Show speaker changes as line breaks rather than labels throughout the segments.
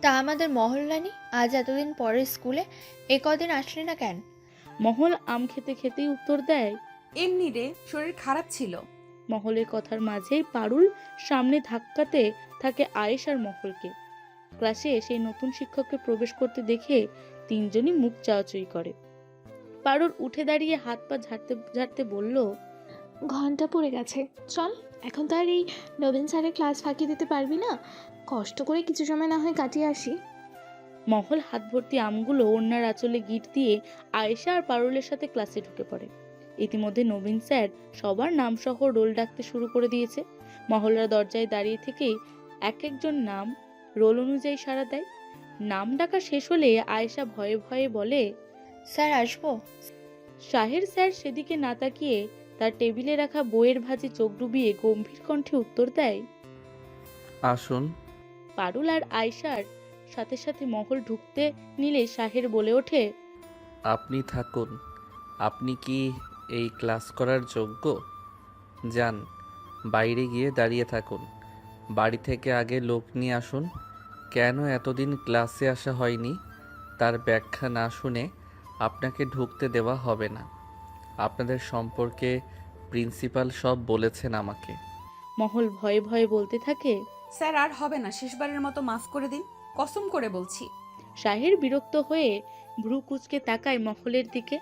তা আমাদের মহল্লানি আজ এতদিন পরে স্কুলে এ কদিন আসলে না কেন?
মহল আম খেতে খেতেই উত্তর দেয়।
এমনি রে, শরীর খারাপ ছিল।
মহলের কথার মাঝেই পারুল সামনে ধাক্কাতে থাকে আয়েশ আর মহলকে। ক্লাসে সেই নতুন শিক্ষককে প্রবেশ করতে দেখে তিনজনই মুখ চাওয়াচুই করে। পারুল উঠে দাঁড়িয়ে হাত পা ঝাড়তে ঝাড়তে বলল,
ঘন্টা পড়ে গেছে, চল। এখন তো আর এই নবীন স্যারের ক্লাস ফাঁকি দিতে পারবি না, কষ্ট করে কিছু সময় না হয় কাটিয়ে আসি।
মহল হাত ভর্তি আমগুলো ওড়নার আঁচলে গিট দিয়ে আয়েশা আর পারুলের সাথে ক্লাসে ঢুকে পড়ে। ইতিমধ্যে নবীন স্যার সবার নাম সহ রোল ডাকতে শুরু করে দিয়েছে। মহলরা দরজায় দাঁড়িয়ে থেকেই এক একজন নাম রোল অনুযায়ী সাড়া দেয়। নাম ডাকা শেষ হলে আয়েশা ভয়ে ভয়ে বলে,
স্যার আসবো?
শাহের স্যার সেদিকে না তাকিয়ে তার টেবিলে রাখা বইয়ের ভাঁজে চোখ ডুবিয়ে গম্ভীর কণ্ঠে উত্তর দেয়।
আসুন।
পারুল আর আয়েশার সাথে সাথে মহল ঢুকতে নিলে শাহের বলে ওঠে,
আপনি থাকুন। আপনি কি এই ক্লাস করার যোগ্য? যান, বাইরে গিয়ে দাঁড়িয়ে থাকুন। বাড়ি থেকে আগে লোক নিয়ে আসুন। কেন এতদিন ক্লাসে আসা হয়নি তার ব্যাখ্যা না শুনে আপনাকে ঢুকতে দেওয়া হবে না। আপনাদের সম্পর্কে প্রিন্সিপাল সব বলেছেন আমাকে।
মহল ভয়ে ভয়ে বলতে থাকে।
স্যার আর হবে না, শেষবারের মতো মাফ করে দিন, কসম করে বলছি।
শাহের বিরক্ত হয়ে ভ্রু কুঁচকে তাকায় মহলের দিকে।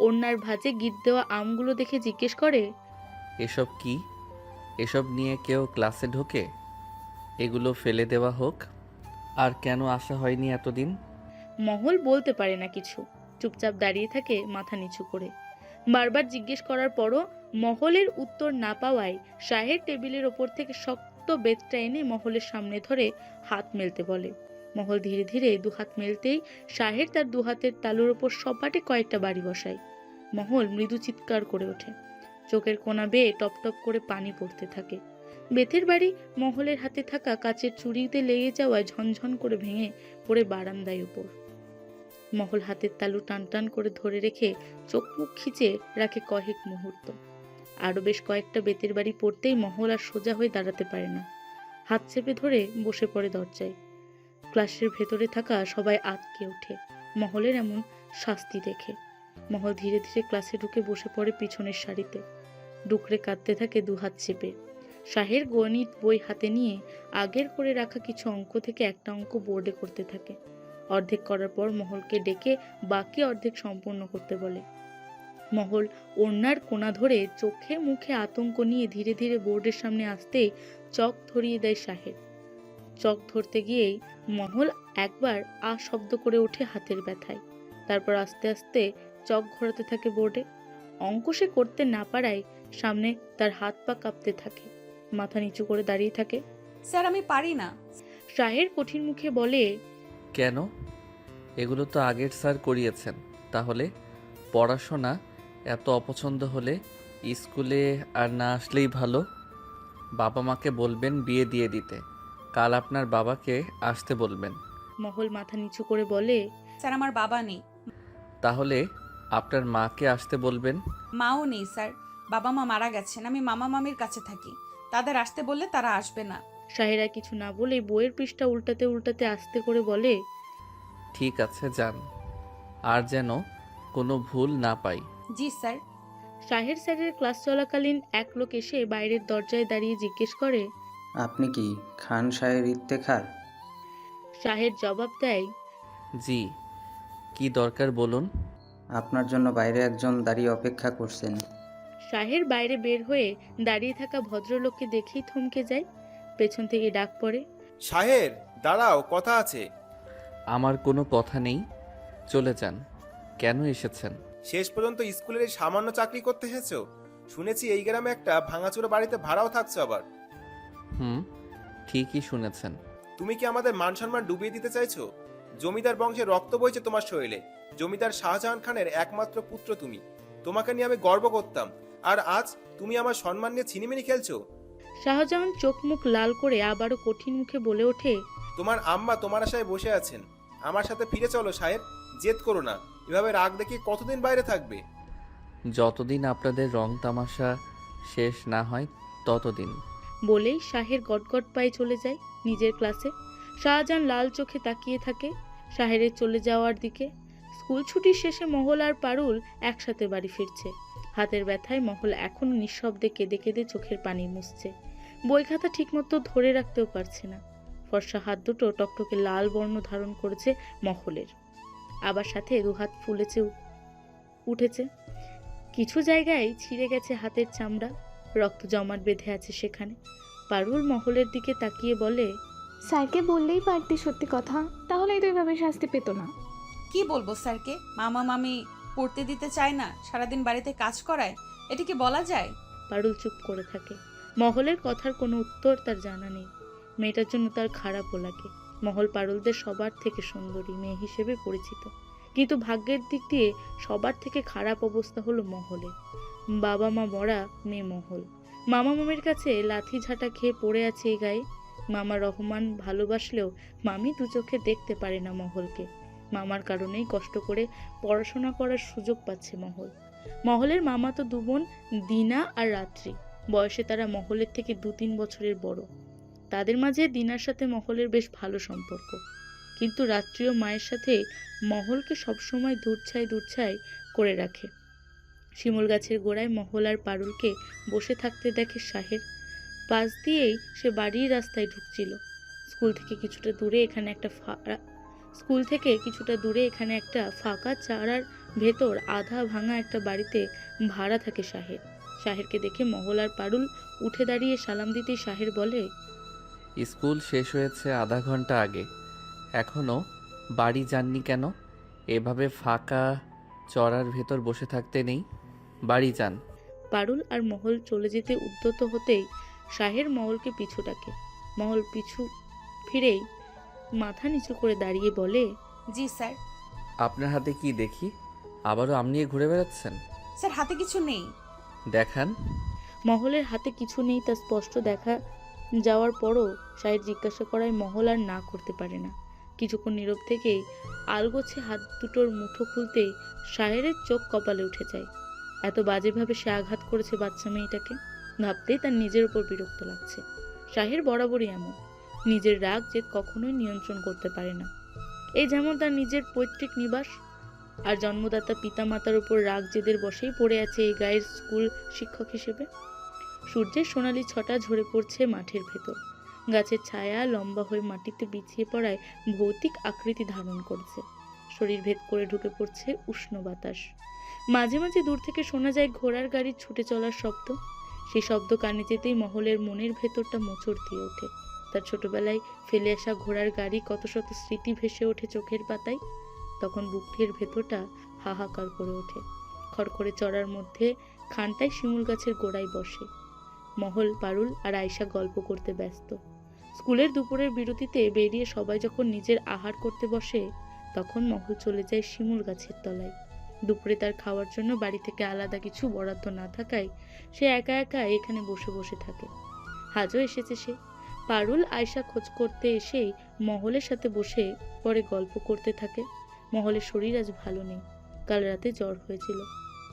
ওড়নার ভাঁজে গিট দেওয়া আমগুলো দেখে জিজ্ঞেস করে,
এসব কি? এসব নিয়ে কেউ ক্লাসে ঢোকে? এগুলো ফেলে দেওয়া হোক। আর কেন আসা হয়নি এতদিন?
মহল বলতে পারে না কিছু, চুপচাপ দাঁড়িয়ে থাকে মাথা নিচু করে। বারবার জিজ্ঞেস করার পরও মহলের উত্তর না পাওয়ায় শাহের টেবিলের ওপর থেকে শক্ত বেতটা এনে মহলের সামনে ধরে হাত মেলতে বলে। মহল ধীরে ধীরে দুহাত মেলতেই শাহের তার দুহাতের তালুর ওপর সপাটে কয়েকটা বাড়ি বসায়। মহল মৃদু চিৎকার করে ওঠে, চোখের কোনা বেয়ে টপ টপ করে পানি পড়তে থাকে। বেতের বাড়ি মহলের হাতে থাকা কাচের চুড়িতে লেগে যাওয়ায় ঝনঝন করে ভেঙে পড়ে বারান্দায় উপর। মহল হাতের তালু টান টান করে ধরে রেখে চোখ মুখ খিচে রাখে কয়েক মুহূর্ত। আরো বেশ কয়েকটা বেতের বাড়ি পড়তেই মহল আর সোজা হয়ে দাঁড়াতে পারে না, হাত চেপে ধরে বসে পড়ে দরজায়। ক্লাসের ভেতরে থাকা সবাই আঁতকে ওঠে মহলের এমন শাস্তি দেখে। মহল ধীরে ধীরে ক্লাসে ঢুকে বসে পড়ে পিছনের সারিতে, ডুকরে কাঁদতে থাকে দুহাত চেপে। শাহের গণিত বই হাতে নিয়ে আগের করে রাখা কিছু অঙ্ক থেকে একটা অঙ্ক বোর্ডে করতে থাকে। অর্ধেক করার পর মহলকে ডেকে বাকি অর্ধেক সম্পূর্ণ করতে বলে। মহল ওড়নার কোনা ধরে চোখে মুখে আতঙ্ক নিয়ে ধীরে ধীরে বোর্ডের সামনে আসতে চক ধরিয়ে দেয় শাহের। চক ধরতে গিয়েই মহল একবার আ শব্দ করে ওঠে হাতের ব্যথায়। তারপর আস্তে আস্তে চক ঘোরাতে থাকে বোর্ডে। অঙ্ক সে করতে না পারায় সামনে তার হাত পা কাঁপতে থাকে, মাথা নিচু করে দাঁড়িয়ে থাকে।
স্যার আমি পারি না।
শাহের কঠিন মুখে বলে,
কেন? এগুলো তো আগের স্যার করিয়েছেন। তাহলে পড়াশোনা এত অপছন্দ হলে স্কুলে আর না আসলেই ভালো। বাবা মাকে বলবেন বিয়ে দিয়ে দিতে। কাল আপনার বাবাকে আসতে বলবেন।
মহল মাথা নিচু করে বলে,
স্যার আমার বাবা নেই,
তাহলে আপনার মাকে আসতে বলবেন।
মাও নেই স্যার, বাবা মা মারা গেছেন, আমি মামা মামির কাছে থাকি, তাদের আসতে বললে তারা আসবে না।
শাহেরা কিছু না বলে বইয়ের পৃষ্ঠা উল্টাতে উল্টাতে আস্তে করে বলে,
ঠিক আছে, যান। আর যেন কোনো ভুল না পাই।
জি স্যার।
শাহের স্যারের ক্লাস চলাকালীন এক লোক এসে বাইরের দরজায় দাঁড়িয়ে জিজ্ঞেস করে,
আপনি কি খান শাহের ইফতেখার?
শাহের জবাব দেয়,
জি। কি দরকার বলুন।
আপনার জন্য বাইরে একজন দাঁড়িয়ে অপেক্ষা করছেন।
শাহের বাইরে বের হয়ে দাঁড়িয়ে থাকা ভদ্রলোককে দেখেই থমকে যায়। পেছন থেকে ডাক পড়ে,
শাহের, দাঁড়াও, কথা আছে।
আমার কোনো কথা নেই, চলে যান। কেন এসেছেন?
শেষ পর্যন্ত স্কুলের এই সামান্য চাকরি করতে এসেছো? শুনেছি এই গ্রামে একটা ভাঙাচোরা বাড়িতে ভাড়াও থাকছো আবার।
হুম, ঠিকই শুনেছেন।
তুমি কি আমাদের মান সম্মান ডুবিয়ে দিতে চাইছো? জমিদার বংশের রক্ত বইছে তোমার শরীরে। জমিদার শাহজাহান খানের একমাত্র পুত্র তুমি। তোমাকে নিয়ে আমি গর্ব করতাম, আর আজ তুমি আমার সম্মান নিয়ে ছিনিমিনি খেলছো।
শাহজাহান চোখ মুখ লাল করে আবারও কঠিন মুখে বলে ওঠে,
তোমার আম্মা তোমার আশায় বসে আছেন। আমার সাথে ফিরে চলো শাহের, জেদ করো না। এভাবে রাগ দেখিয়ে কতদিন বাইরে থাকবে?
যতদিন আপনাদের রং তামাশা শেষ না হয় ততদিন।
বলেই শাহের গটগট পায়ে চলে যায় নিজের ক্লাসে। শাহজাহান লাল চোখে তাকিয়ে থাকে শাহেরের চলে যাওয়ার দিকে। স্কুল ছুটির শেষে মহল আর পারুল একসাথে বাড়ি ফিরছে। হাতের ব্যথায় মহল এখনো নিঃশব্দে কেঁদে কেঁদে চোখের পানি মুছছে। বই খাতা ঠিকমতো ধরে রাখতেও পারছে না। ফর্সা হাত দুটো টকটকে লাল বর্ণ ধারণ করেছে মহলের, আবার সাথে দুহাত ফুলেছে উঠেছে। কিছু জায়গায় ছিঁড়ে গেছে হাতের চামড়া, রক্ত জমাট বেঁধে আছে সেখানে। পারুল মহলের দিকে তাকিয়ে বলে,
স্যারকে বললেই পারতি সত্যি কথা, তাহলেই তো এভাবে শাস্তি পেত না।
কি বলবো স্যারকে? মামা মামি পড়তে দিতে চায় না, সারাদিন বাড়িতে কাজ করায়, এটা কি বলা যায়?
পারুল চুপ করে থাকে। মহলের কথার কোনো উত্তর তার জানা নেই। মেয়েটার জন্য তার খারাপও লাগে। মহল পারুলদের সবার থেকে সুন্দরী মেয়ে হিসেবে পরিচিত, কিন্তু ভাগ্যের দিক দিয়ে সবার থেকে খারাপ অবস্থা হলো মহলের। বাবা মা মরা, মেয়ে মহল। মামা মামির কাছে লাথি ঝাঁটা খেয়ে পড়ে আছে এই গায়ে। মামা রহমান ভালোবাসলেও মামি দু চোখে দেখতে পারে না মহলকে। মামার কারণেই কষ্ট করে পড়াশোনা করার সুযোগ পাচ্ছে মহল। মহলের মামা তো দু বোন, দিনা আর রাত্রি। বয়সে তারা মহলের থেকে 2-3 বছরের বড়। তাদের মাঝে দিনার সাথে মহলের বেশ ভালো সম্পর্ক, কিন্তু রাত্রিও মায়ের সাথে মহলকে সবসময় দূরছাই করে রাখে। শিমুল গাছের গোড়ায় মহল আর পারুলকে বসে থাকতে দেখে শাহের। পাশ দিয়েই সে বাড়ির রাস্তায় ঢুকছিল। স্কুল থেকে কিছুটা দূরে এখানে একটা ফাঁকা চারার ভেতর আধা ভাঙা একটা বাড়িতে ভাড়া থাকে শাহের। শাহেরকে দেখে মহল আর পারুল উঠে দাঁড়িয়ে সালাম দিতেই শাহের বলে,
স্কুল শেষ হয়েছে আধা ঘন্টা আগে, এখনো বাড়ি যাননি কেন? এভাবে ফাঁকা চড়ার ভেতর বসে থাকতে নেই, বাড়ি যান।
পারুল আর মহল চলে যেতে উদ্যত হতেই শাহের মহলকে পিছু ডাকে। মহল পিছু ফিরেই মাথা নিচু করে দাঁড়িয়ে বলে,
জি স্যার।
আপনার হাতে কি দেখি? আবারও আম নিয়ে ঘুরে বেড়াচ্ছেন?
স্যার হাতে কিছু নেই।
দেখান।
মহলের হাতে কিছু নেই তা স্পষ্ট দেখা যাওয়ার পরও শাহের জিজ্ঞাসা করায় মহল আর না করতে পারে না। কিছুক্ষণ নীরব থেকেই আলগোছে হাত দুটোর মুঠো খুলতেই শাহের চোখ কপালে উঠে যায়। এত বাজেভাবে সে আঘাত করেছে বাচ্চা মেয়েটাকে, ভাবতেই তার নিজের উপর বিরক্ত লাগছে। শাহের বরাবরই এমন, নিজের রাগ জেদ কখনোই নিয়ন্ত্রণ করতে পারে না। এই যেমন তার নিজের পৈতৃক নিবাস, আর জন্মদাতা পিতামাতার উপর রাগ জেদের বসেই পড়ে আছে এই গায়ের স্কুল শিক্ষক হিসেবে। সূর্যের সোনালি ছটা ঝরে পড়ছে মাঠের ভেতর। গাছের ছায়া লম্বা হয়ে মাটিতে বিছিয়ে পড়ায় ভৌতিক আকৃতি ধারণ করছে। শরীর ভেদ করে ঢুকে পড়ছে উষ্ণ বাতাস। মাঝে মাঝে দূর থেকে শোনা যায় ঘোড়ার গাড়ির ছুটে চলার শব্দ। সেই শব্দ কানে যেতেই মহলের মনের ভেতরটা মোচড় দিয়ে ওঠে। তার ছোটবেলায় ফেলে আসা ঘোড়ার গাড়ি কত শত স্মৃতি ভেসে ওঠে চোখের পাতায়। তখন বুকটির ভেতরটা হাহাকার করে ওঠে। খড়খড়ে চড়ার মধ্যে খানটায় শিমুল গাছের গোড়ায় বসে মহল, পারুল আর আয়শা গল্প করতে ব্যস্ত। স্কুলের দুপুরের বিরতিতে বেরিয়ে সবাই যখন নিজের আহার করতে বসে, তখন মহল চলে যায় শিমুল গাছের তলায়। দুপুরে তার খাওয়ার জন্য বাড়ি থেকে আলাদা কিছু বরাদ্দ না থাকায় সে একা একা এখানে বসে বসে থাকে। আজও এসেছে সে। পারুল আয়শা খোঁজ করতে এসেই মহলের সাথে বসে পরে গল্প করতে থাকে। মহলের শরীর আজ ভালো নেই, কাল রাতে জ্বর হয়েছিল,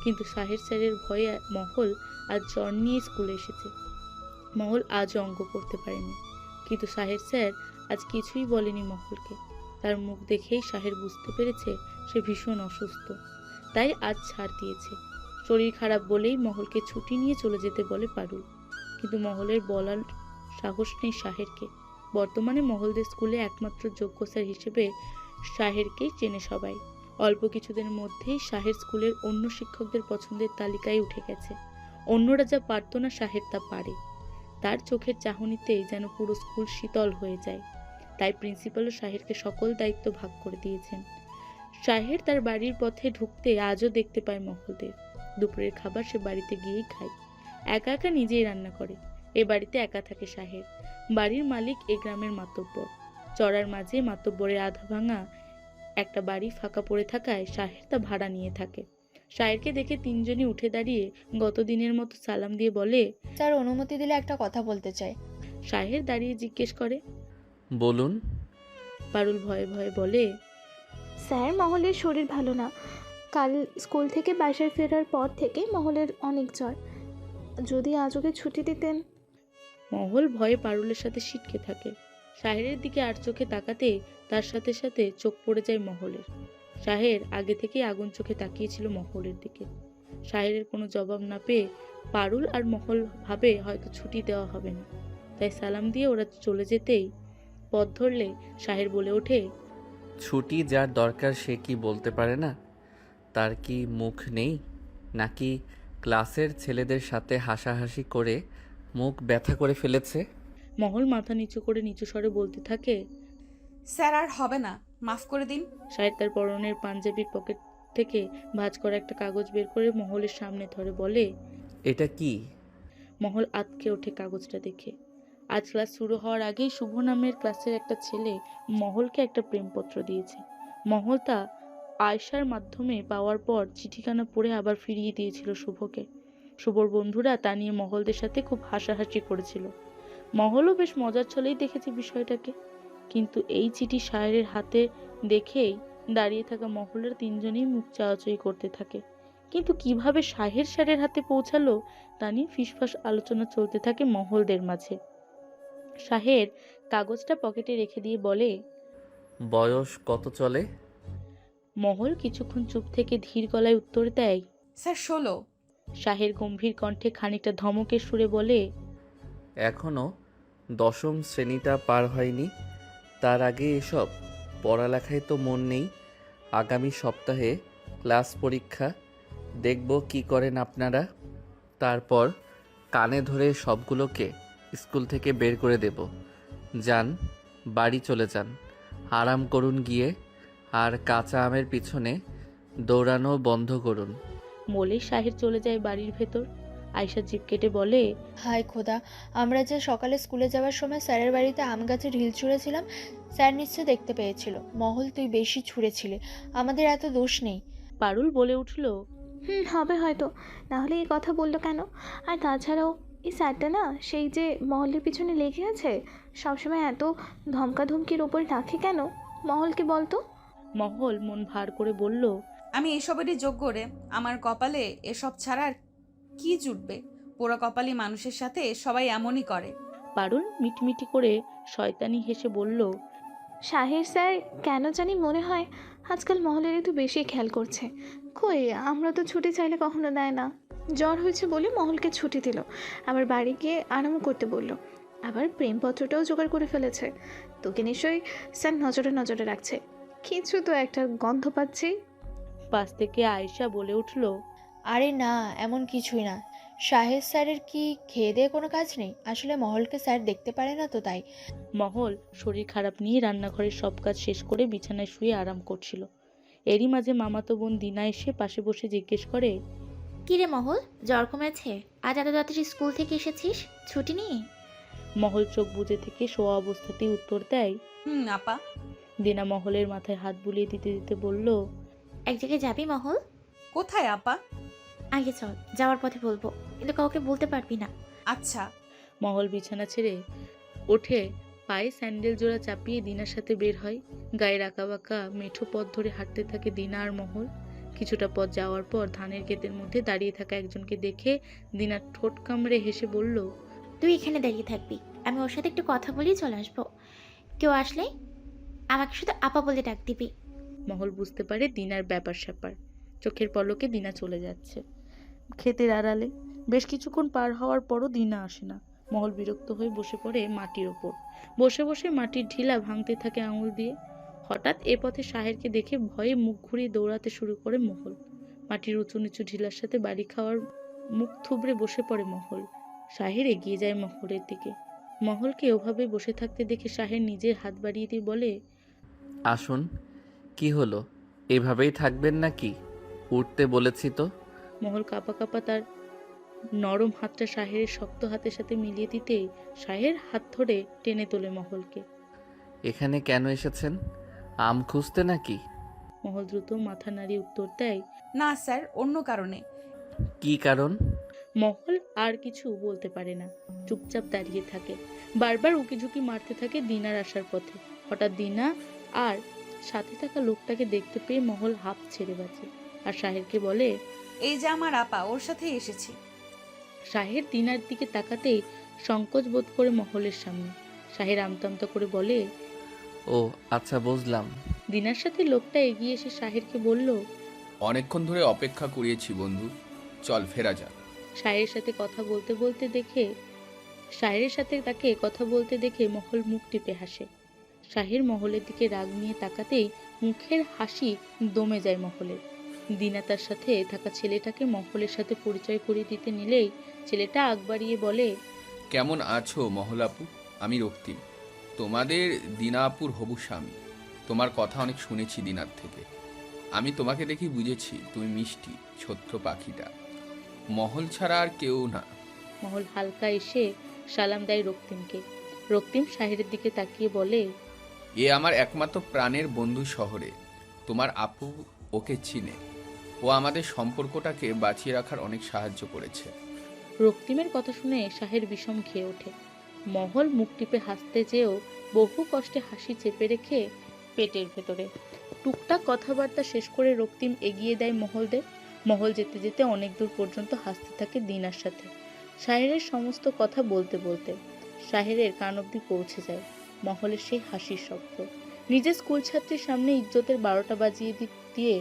কিন্তু শাহের স্যারের ভয়ে মহল আজ জ্বর নিয়ে স্কুলে এসেছে। মহল আজও অঙ্ক করতে পারেনি, কিন্তু শাহের স্যার আজ কিছুই বলেনি মহলকে। তার মুখ দেখেই শাহের বুঝতে পেরেছে সে ভীষণ অসুস্থ, তাই আজ ছাড় দিয়েছে। শরীর খারাপ বলেই মহলকে ছুটি নিয়ে চলে যেতে বলে পারুল, কিন্তু মহলের বলার সাহস নেই শাহেরকে। বর্তমানে মহলদের স্কুলে একমাত্র যোগ্য স্যার হিসেবে শাহেরকেই চেনে সবাই। অল্প কিছুদিনের মধ্যেই শাহের স্কুলের অন্য শিক্ষকদের পছন্দের তালিকায় উঠে গেছে। অন্যরা যা পারত না শাহের তা পারে। তার চোখের চাহনিতেই যেন পুরো স্কুল শীতল হয়ে যায়। তাই প্রিন্সিপালও শাহেরকে সকল দায়িত্ব ভাগ করে দিয়েছেন। শাহের তার বাড়ির পথে ঢুকতে আজও দেখতে পায় মহলদের। দুপুরের খাবার সে বাড়িতে গিয়েই খায়। একা একা নিজেই রান্না করে। এ বাড়িতে একা থাকে শাহের। বাড়ির মালিক এ গ্রামের মাতব্বর। চড়ার মাঝে মাতব্বরের আধা ভাঙা একটা বাড়ি ফাঁকা পড়ে থাকায় শাহের তা ভাড়া নিয়ে থাকে। শাহেরকে দেখে তিনজনই উঠে দাঁড়িয়ে গতদিনের মতো সালাম দিয়ে বলে,
স্যার অনুমতি দিলে একটা কথা বলতে চাই।
শাহের দাঁড়িয়ে জিজ্ঞেস করে,
বলুন।
পারুল ভয়ে ভয়ে বলে,
স্যার, মহলের শরীর ভালো না। কাল স্কুল থেকে বাসায় ফেরার পর থেকে মহলের অনেক জ্বর। যদি আজ ওকে ছুটি দিতেন।
মহল ভয়ে পারুলের সাথে ছিটকে থাকে। শাহেরের দিকে আর চোখে তাকাতে তার সাথে সাথে চোখ পড়ে যায় মহলের। শাহের আগে থেকেই আগুন চোখে তাকিয়েছিল মহলের দিকে। শাহেরের কোনো জবাব না পেয়ে পারুল আর মহল ভাবে হয়তো ছুটি দেওয়া হবে না, তাই সালাম দিয়ে ওরা চলে যেতেই পথ ধরলে শাহের বলে ওঠে,
ছুটি যার দরকার সে কি বলতে পারে না? তার কি মুখ নেই, নাকি ক্লাসের ছেলেদের সাথে হাসাহাসি করে মুখ ব্যথা করে ফেলেছে?
মহল মাথা নিচু করে নিচু স্বরে বলতে থাকে।
স্যার আর হবে না, মাফ করে দিন।
শাহের তার পরনের পাঞ্জাবির পকেট থেকে ভাঁজ করা একটা কাগজ বের করে মহলের সামনে ধরে বলে,
এটা কি?
মহল আঁতকে ওঠে কাগজটা দেখে। আজ ক্লাস শুরু হওয়ার আগেই শুভ নামের ক্লাসের একটা ছেলে মহলকে একটা প্রেমপত্র দিয়েছে। মহল তা আয়শার মাধ্যমে পাওয়ার পর চিঠিখানা পড়ে আবার ফিরিয়ে দিয়েছিল শুভকে। শুভর বন্ধুরা তা নিয়ে মহলদের সাথে খুব হাসাহাসি করেছিল। মহলও বেশ মজার ছলেই দেখেছে বিষয়টাকে, কিন্তু এই চিঠি শায়েরের হাতে দেখেই দাঁড়িয়ে থাকা মহলের তিনজনেই মুখ চাওয়াচই করতে থাকে। কিন্তু কিভাবে শাহের স্যারের হাতে পৌঁছালো তা নিয়ে ফিসফাস আলোচনা চলতে থাকে মহলদের মাঝে। শাহের কাগজটা পকেটে রেখে দিয়ে বলে,
বয়স কত চলে?
মহল কিছুক্ষণ চুপ থেকে ধীর গলায় উত্তর দেয়,
স্যার 16।
শাহের গম্ভীর কণ্ঠে খানিকটা ধমকের সুরে বলে,
এখনো দশম শ্রেণীটা পার হয়নি, তার আগে এসব পড়ালেখায় তো মন নেই। আগামী সপ্তাহে ক্লাস পরীক্ষা, দেখব কি করেন আপনারা। তারপর কানে ধরে সবগুলোকে স্কুল থেকে বের করে দেব। যান, বাড়ি চলে যান, আরাম করুন গিয়ে, আর কাঁচা আমের পিছনে দৌড়ানো বন্ধ করুন।
বলে শাহের চলে যায় বাড়ির ভেতর। আয়শা জিভ কেটে বলে,
হায় খোদা, আমরা যে সকালে স্কুলে যাওয়ার সময় স্যারের বাড়িতে আম গাছে ঢিল ছুঁড়েছিলাম, স্যার নিশ্চয় দেখতে পেয়েছিল। মহল, তুই বেশি ছুঁড়েছিলি, আমাদের এত দোষ নেই।
পারুল বলে উঠল,
হবে হয়তো, নাহলে এই কথা বললো কেন? আর তাছাড়াও এই স্যারটা না সেই যে মহলের পিছনে লেগে আছে, সবসময় এত ধমকাধমকির ওপর রাখে কেন? মহলকে বলতো।
মহল মন ভার করে বলল,
আমি এসবেরই যোগ্য রে, আমার কপালে এসব ছাড়া আর কি জুটবে? পোড়া কপালি মানুষের সাথে সবাই এমনই করে।
পারুল মিটমিটি করে শয়তানি হেসে বলল,
শাহের স্যার কেন জানি মনে হয় আজকাল মহলের একটু বেশি খেয়াল করছে। কই, আমরা তো ছুটি চাইলে কখনো দেয় না। জ্বর হয়েছে বলে মহলকে ছুটি দিল, আবার বাড়ি গিয়ে আরাম করতে বলল, আবার প্রেমপত্রটাও জোগাড় করে ফেলেছে। তোকে নিশ্চয়ই স্যার নজরে নজরে রাখছে, কিছু তো একটা গন্ধ পাচ্ছি।
পাশ থেকে আয়েশা বলে উঠল,
আরে না, এমন কিছুই না। শাহেদ স্যারের কি খেয়ে দিয়ে কোনো কাজ নেই? আসলে মহলকে স্যার দেখতে পারে না তো, তাই।
মহল শরীর খারাপ নিয়ে রান্নাঘরের সব কাজ শেষ করে বিছানায় শুয়ে আরাম করছিল। এরই মাঝে মামাতো বোন দিনা এসে পাশে বসে জিজ্ঞেস করে,
কিরে মহল, জ্বর কমেছে? আজ এত তাড়াতাড়ি স্কুল থেকে এসেছিস, ছুটি নিয়ে?
মহল চোখ বুজে থেকে শোয়া অবস্থাতেই উত্তর দেয়।
আপা।
দিনা মহলের মাথায় হাত বুলিয়ে দিতে দিতে বলল,
এক জায়গায় যাবি মহল?
কোথায় আপা?
আগে চল, যাওয়ার পথে বলবো, কিন্তু কাউকে বলতে পারবি না।
আচ্ছা।
মহল বিছানা ছেড়ে ওঠে, পায়ে স্যান্ডেল জোড়া চাপিয়ে দিনার সাথে বের হয়। গায়ের আঁকা বাঁকা মেঠো পথ ধরে হাঁটতে থাকে দিনা আর মহল। কিছুটা পথ যাওয়ার পর ধানের ক্ষেতের মধ্যে দাঁড়িয়ে থাকা একজনকে দেখে দিনা ঠোঁট কামড়ে হেসে বলল,
তুই এখানে দাঁড়িয়ে থাকবি, আমি ওর সাথে একটু কথা বলেই চলে আসবো। কেউ আসলে আমাকে শুধু আপা বলে ডাক দিবি।
মহল বুঝতে পারে দিনার ব্যাপার স্যাপার। চোখের পলকে দিনা চলে যাচ্ছে ক্ষেতের আড়ালে। বেশ কিছুক্ষণ পার হওয়ার পরও দিনা আসে না। মহল বিরক্ত হয়ে বসে পড়ে মাটির ওপর। বসে বসে মাটির ঢিলা ভাঙতে থাকে আঙুল দিয়ে। হঠাৎ এ পথে শাহেরকে দেখে ভয়ে মুখ ঘুরিয়ে দৌড়াতে শুরু করে মহল। মাটির উঁচু নিচু ঢিলার সাথে বাড়ি খাওয়ার মুখ থুবড়ে বসে পড়ে মহল। শাহের এগিয়ে যায় মহলের দিকে। মহলকে ওভাবে বসে থাকতে দেখে শাহের নিজের হাত বাড়িয়ে দিয়ে বলে,
আসুন। কি হলো, এভাবেই থাকবেন নাকি? উঠতে বলেছি তো।
মহল কাঁপা কাঁপা তার নরম হাতটা শাহের শক্ত হাতের সাথে মিলিয়ে দিতেই শাহের হাত ধরে টেনে তোলে মহলকে।
এখানে কেন এসেছেন? আম খুঁজতে নাকি?
মহল দ্রুত মাথা নাড়িয়ে উত্তর দেয়,
না স্যার, অন্য কারণে।
কি কারণ?
মহল আর কিছু বলতে পারে না, চুপচাপ দাঁড়িয়ে থাকে। বারবার উকিঝুঁকি মারতে থাকে দিনার আসার পথে। হঠাৎ দিনা আর সাথে থাকা লোকটাকে দেখতে পেয়ে মহল হাঁপ ছেড়ে বাঁচে আর শাহেরকে বলে,
এই যে আমার আপা, ওর সাথেই এসেছি।
শাহের দিনার দিকে তাকাতেই সংকোচ বোধ করে মহলের সামনে। শাহের আমতামতা করে বলে,
ও আচ্ছা বুঝলাম।
দিনার সাথে লোকটা এগিয়ে এসে শাহেরকে বলল,
অনেকক্ষণ ধরে অপেক্ষা করিয়েছি বন্ধু, চল ফেরা যাক।
শাহের সাথে কথা বলতে বলতে দেখে শাহের সাথে তাকে কথা বলতে দেখে মহল মুখ টিপে হাসে। শাহের মহলের দিকে রাগ নিয়ে তাকাতেই মুখের হাসি দমে যায় মহলের। দিনা তার সাথে থাকা ছেলেটাকে মহলের সাথে পরিচয় করিয়ে দিতে নিলেই ছেলেটা আগ বাড়িয়ে বলে,
কেমন আছো মহল আপু? আমি রক্তিম, তোমাদের দিনা আপুর হবু স্বামী। তোমার কথা অনেক শুনেছি দিনার থেকে। আমি তোমাকে দেখি বুঝেছি তুমি মিষ্টি ছোট্ট পাখিটা, মহল ছাড়া আর কেউ না।
মহল হালকা এসে সালাম দেয় রক্তিমকে। রক্তিম শাহের দিকে তাকিয়ে বলে,
এ আমার একমাত্র প্রাণের বন্ধু শহরে। তোমার আপু ওকে চিনে, ও আমাদের সম্পর্কটাকে বাঁচিয়ে রাখার অনেক সাহায্য করেছে।
রক্তিমের কথা শুনে শাহের বিষম খেয়ে ওঠে। মহল মুখ টিপে হাসতে যেও বহু কষ্টে হাসি চেপে রেখে পেটের ভেতরে। টুকটাক কথাবার্তা শেষ করে রক্তিম এগিয়ে দেয় মহলদের। মহল যেতে যেতে অনেক দূর পর্যন্ত হাসতে থাকে দিনার সাথে। শাহেরের সমস্ত কথা বলতে বলতে শাহেরের কান অব্দি পৌঁছে যায় মহলের সেই হাসির শব্দ। নিজের স্কুল ছাত্রীর সামনে ইজ্জতের 12টা বাজিয়ে দিয়ে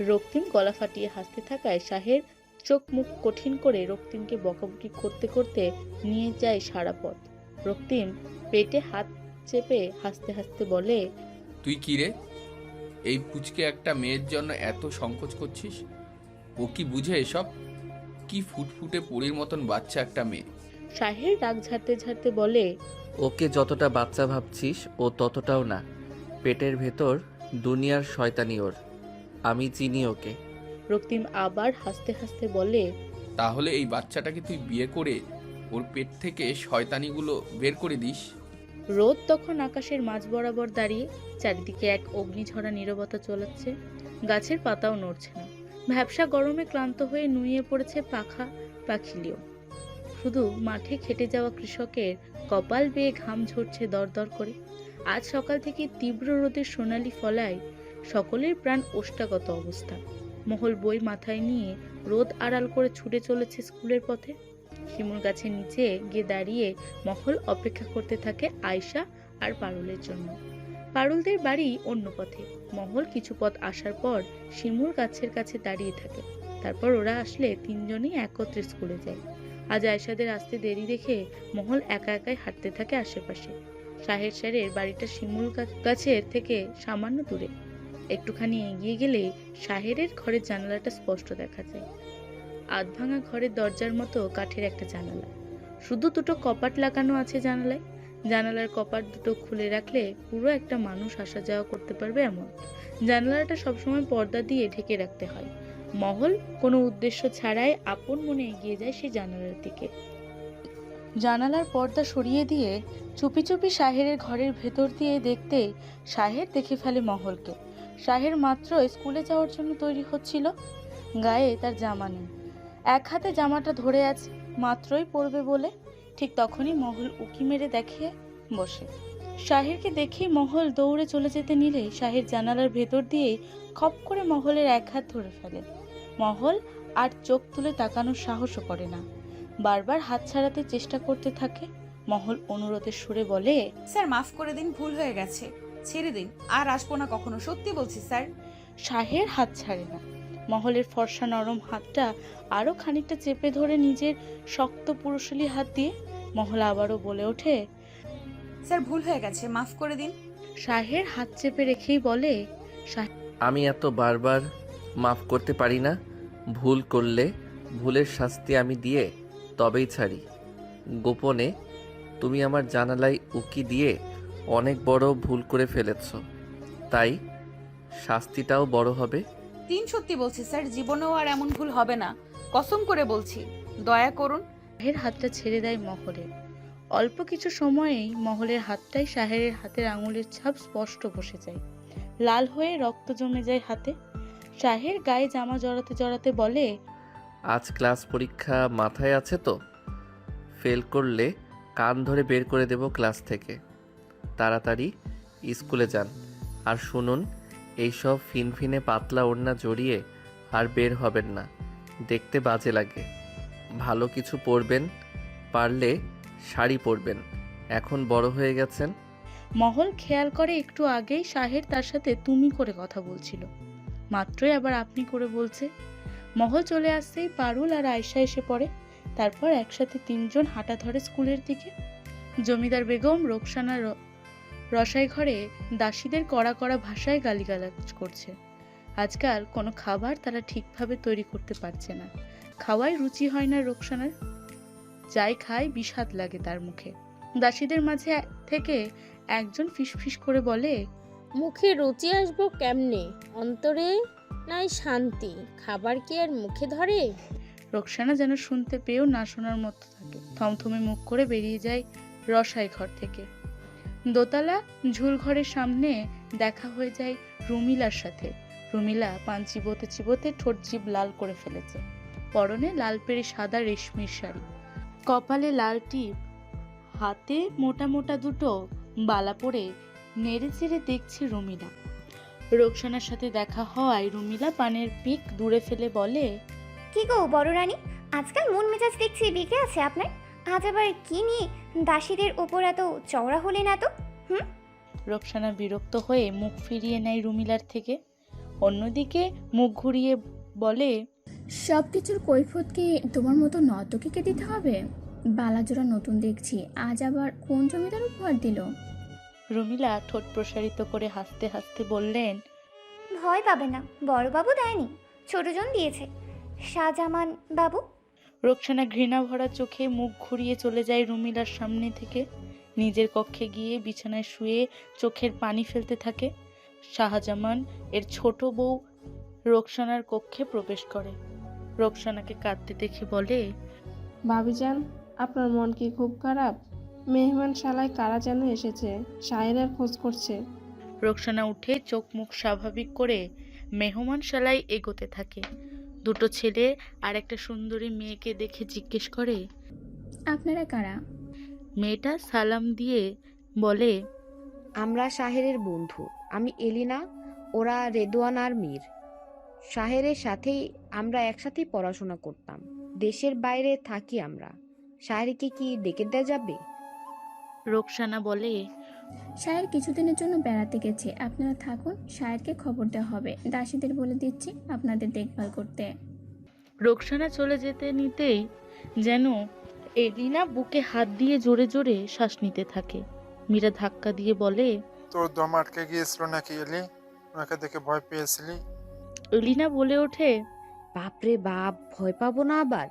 রক্তিম গলা ফাটিয়ে হাসতে থাকায় শাহের চোখ মুখ কঠিন করে রক্তিমকে বকাবকি করতে করতে নিয়ে যায় সারা পথ। রক্তিম পেটে হাত চেপে হাসতে হাসতে বলে,
তুই কি রে, এই পুচকে একটা মেয়ের জন্য এত সংকোচ করছিস? ও কি বুঝে এসব? কি ফুটফুটে পরীর মতন বাচ্চা একটা মেয়ে।
শাহের রাগ ঝাড়তে ঝাড়তে বলে,
ওকে যতটা বাচ্চা ভাবছিস ও ততটাও না। পেটের ভেতর দুনিয়ার শয়তানি ওর, আমি চিনি ওকে।
রক্তিম আবার হাসতে হাসতে বলে,
তাহলে এই বাচ্চাটাকে তুই বিয়ে করে ওর পেট থেকে শয়তানিগুলো বের করে দিস।
রোদ তখন আকাশের মাঝ বরাবর দাঁড়িয়ে চারিদিকে এক অগ্নিঝরা নীরবতা চলাচ্ছে। গাছের পাতাও নড়ছে না। ভ্যাপসা গরমে ক্লান্ত হয়ে নুয়ে পড়েছে পাখা পাখিলিও। শুধু মাঠে খেটে যাওয়া কৃষকের কপাল বেয়ে ঘাম ঝরছে দরদর করে। আজ সকাল থেকে তীব্র রোদের সোনালি ফলায় সকলের প্রাণ ওষ্ঠাগত অবস্থা। মহল বই মাথায় নিয়ে রোদ আড়াল করে ছুটে চলেছে স্কুলের পথে। শিমুল গাছের নিচে গিয়ে দাঁড়িয়ে মহল অপেক্ষা করতে থাকে আয়শা আর পারুলের জন্য। পারুলদের বাড়ি অন্য পথে। মহল কিছু পথ আসার পর শিমুল গাছের কাছে দাঁড়িয়ে থাকে। তারপর ওরা আসলে তিনজনই একত্রে স্কুলে যায়। আজ আয়শাদের আসতে দেরি দেখে মহল একা একাই হাঁটতে থাকে আশেপাশে। শাহের স্যারের বাড়িটা শিমুল গাছের থেকে সামান্য দূরে। একটুখানি এগিয়ে গেলে শাহেরের ঘরের জানালাটা স্পষ্ট দেখা যায়। আধভাঙা ঘরের দরজার মতো কাঠের একটা জানালা, শুধু দুটো কপাট লাগানো আছে জানালায়। জানালার কপাট দুটো খুলে রাখলে পুরো একটা মানুষ আসা যাওয়া করতে পারবে এমন। জানালাটা সবসময় পর্দা দিয়ে ঢেকে রাখতে হয়। মহল কোনো উদ্দেশ্য ছাড়াই আপন মনে এগিয়ে যায় সেই জানালার দিকে। জানালার পর্দা সরিয়ে দিয়ে চুপি চুপি শাহেরের ঘরের ভেতর দিয়ে দেখতে শাহের দেখে ফেলে মহলকে। শাহের মাত্র স্কুলে যাওয়ার জন্য তৈরি হচ্ছিল। গায়ে তার জামা নেই, এক হাতে জামাটা ধরে আছে মাত্রই পরবে বলে। ঠিক তখনই মহল উকি মেরে দেখে বসে। শাহেরকে দেখেই মহল দৌড়ে চলে যেতে নিলে শাহের জানালার ভেতর দিয়ে খপ করে মহলের এক হাত ধরে ফেলে। মহল আর চোখ তুলে তাকানোর সাহসও করে না, বারবার হাত ছাড়াতে চেষ্টা করতে থাকে। মহল অনুরোধের সুরে বলে,
স্যার মাফ করে দিন, ভুল হয়ে গেছে, ছেড়ে দিন, আর আসবো না কখনো, সত্যি বলছি স্যার।
শাহের হাত ছাড়ে না। মহলের ফর্সা নরম হাতটা আরো খানিকটা চেপে ধরে নিজের শক্ত পুরুষালী হাত দিয়ে মহল আবারও বলে ওঠে,
স্যার ভুল হয়ে গেছে, মাফ করে দিন।
শাহের হাত চেপে রেখেই বলে,
আমি এত বারবার মাফ করতে পারি না। ভুল করলে ভুলের শাস্তি আমি দিয়ে তবেই ছাড়ি। গোপনে তুমি আমার জানালায় উকি দিয়ে অনেক বড় ভুল করে ফেলেছ, তাই শাস্তিটাও বড় হবে।
সত্যি বলছি স্যার, জীবনেও আর এমন ভুল হবে না, কসম করে বলছি, দয়া করুন।
শাহের হাতটা ছেড়ে দেয় মহলের। অল্প কিছু সময়েই মহলের হাতটাই শাহেরের হাতের আঙুলের ছাপ স্পষ্ট বসে যায়। লাল হয়ে রক্ত জমে যায় হাতে। শাহের গায়ে জামা জড়াতে জড়াতে বলে,
আজ ক্লাস পরীক্ষা মাথায় আছে তো? ফেল করলে কান ধরে বের করে দেব ক্লাস থেকে। তাড়াতাড়ি স্কুলে যান। আর শুনুন, এইসব ফিনফিনে পাতলা ওড়না জড়িয়ে আর বের হবেন না, দেখতে বাজে লাগে। ভালো কিছু পরবেন, পারলে শাড়ি পরবেন, এখন বড় হয়ে গেছেন।
মহল খেয়াল করে একটু আগেই শাহের তার সাথে তুমি করে কথা বলছিল, মাত্রই আবার আপনি করে বলছে। মহল চলে আসতেই পারুল আর আয়শা এসে পড়ে। তারপর একসাথে তিনজন হাঁটা ধরে স্কুলের দিকে। জমিদার বেগম রোকসানা রসাই ঘরে দাসীদের কড়া কড়া ভাষায় গালিগালাজ করছে। আজকাল কোনো খাবার তারা ঠিকভাবে তৈরি করতে পারছে না, খাওয়াই রুচি হয় না রোকসানার। যাই খায় বিষাদ লাগে তার মুখে। দাসীদের মাঝে থেকে একজন ফিসফিস করে বলে,
মুখে রুচি আসবো কেমনে? অন্তরে নাই শান্তি, খাবার কি আর মুখে ধরে?
রোকসানা যেন শুনতে পেয়েও না শোনার মতো থাকে। থমথমে মুখ করে বেরিয়ে যায় রসাই ঘর থেকে। দোতলা ঝুলঘরের সামনে দেখা হয়ে যায় রুমিলার সাথে। রুমিলা পান চিবোতে চিবোতে ঠোঁট জিভ লাল করে ফেলেছে। পরনে লাল পেরে সাদা রেশমির শাড়ি, কপালে লাল টিপ, হাতে মোটা মোটা দুটো বালা পরে নেড়ে চেড়ে দেখছে রুমিলা। রোকসানার সাথে দেখা হওয়ায় রুমিলা পানের পিক দূরে ফেলে বলে,
কি গো বড় রানী, আজকাল মন মেজাজ দেখছি বিগড়ে আছে আপনার। আজ আবার কি নিয়ে দাসীদের ওপর এত চওড়া হলেন এত?
রোকসানা বিরক্ত হয়ে মুখ ফিরিয়ে নেয় রুমিলার থেকে। অন্যদিকে মুখ ঘুরিয়ে বলে,
সব কিছুর কৈফত কি তোমার মতো নর্তকীকে দিতে হবে? বালাজোড়া নতুন দেখছি, আজ আবার কোন জমিদার উপহার দিল?
রুমিলা ঠোঁট প্রসারিত করে হাসতে হাসতে বললেন,
ভয় পাবে না, বড়বাবু দেয়নি, ছোটজন দিয়েছে, শাহজামান বাবু।
রোকসানা ঘৃণা ভরা চোখে মুখ ঘুরিয়ে চলে যায় রুমিলার সামনে থেকে। নিজের কক্ষে গিয়ে বিছানায় শুয়ে চোখের পানি ফেলতে থাকে। শাহজামান এর ছোট বউ রোকসানার কক্ষে প্রবেশ করে। রোকসানাকে কাঁদতে দেখে বলে,
ভাবিজান, আপনার মন কি খুব খারাপ? মেহমান শালায় কারা যেন এসেছে, শায়ের খোঁজ করছে।
রোকসানা উঠে চোখ মুখ স্বাভাবিক করে মেহমান শালায় এগোতে থাকে। দুটো ছেলে আর একটা সুন্দরী মেয়েকে দেখে জিজ্ঞেস করে,
আপনারা কারা?
মেয়েটা সালাম দিয়ে বলে,
আমরা শাহেরের বন্ধু, আমি এলিনা, ওরা রেদওয়ান আর মীর। শাহেরের সাথেই আমরা একসাথেই পড়াশোনা করতাম, দেশের বাইরে থাকি আমরা। শাহেরকে কি ডেকে দেওয়া যাবে?
রোকসানা বলে,
শায়ের কিছুদিনের জন্য বেড়াতে গেছে, আপনারা থাকুন, শায়েরকে খবর দেওয়া হবে, দাসীদের বলে দিচ্ছি আপনাদের দেখভাল করতে।
রোকসানা চলে যেতে নিতেই যেন এলিনা বুকে হাত দিয়ে জোরে জোরে শ্বাস নিতে থাকে। মীরা ধাক্কা দিয়ে বলে,
তোর দম আটকে গিয়েছিল নাকি এলি? ওনাকে দেখে ভয় পেয়েছিলি?
এলিনা বলে ওঠে,
বাপরে বাপ, ভয় পাবো না আবার?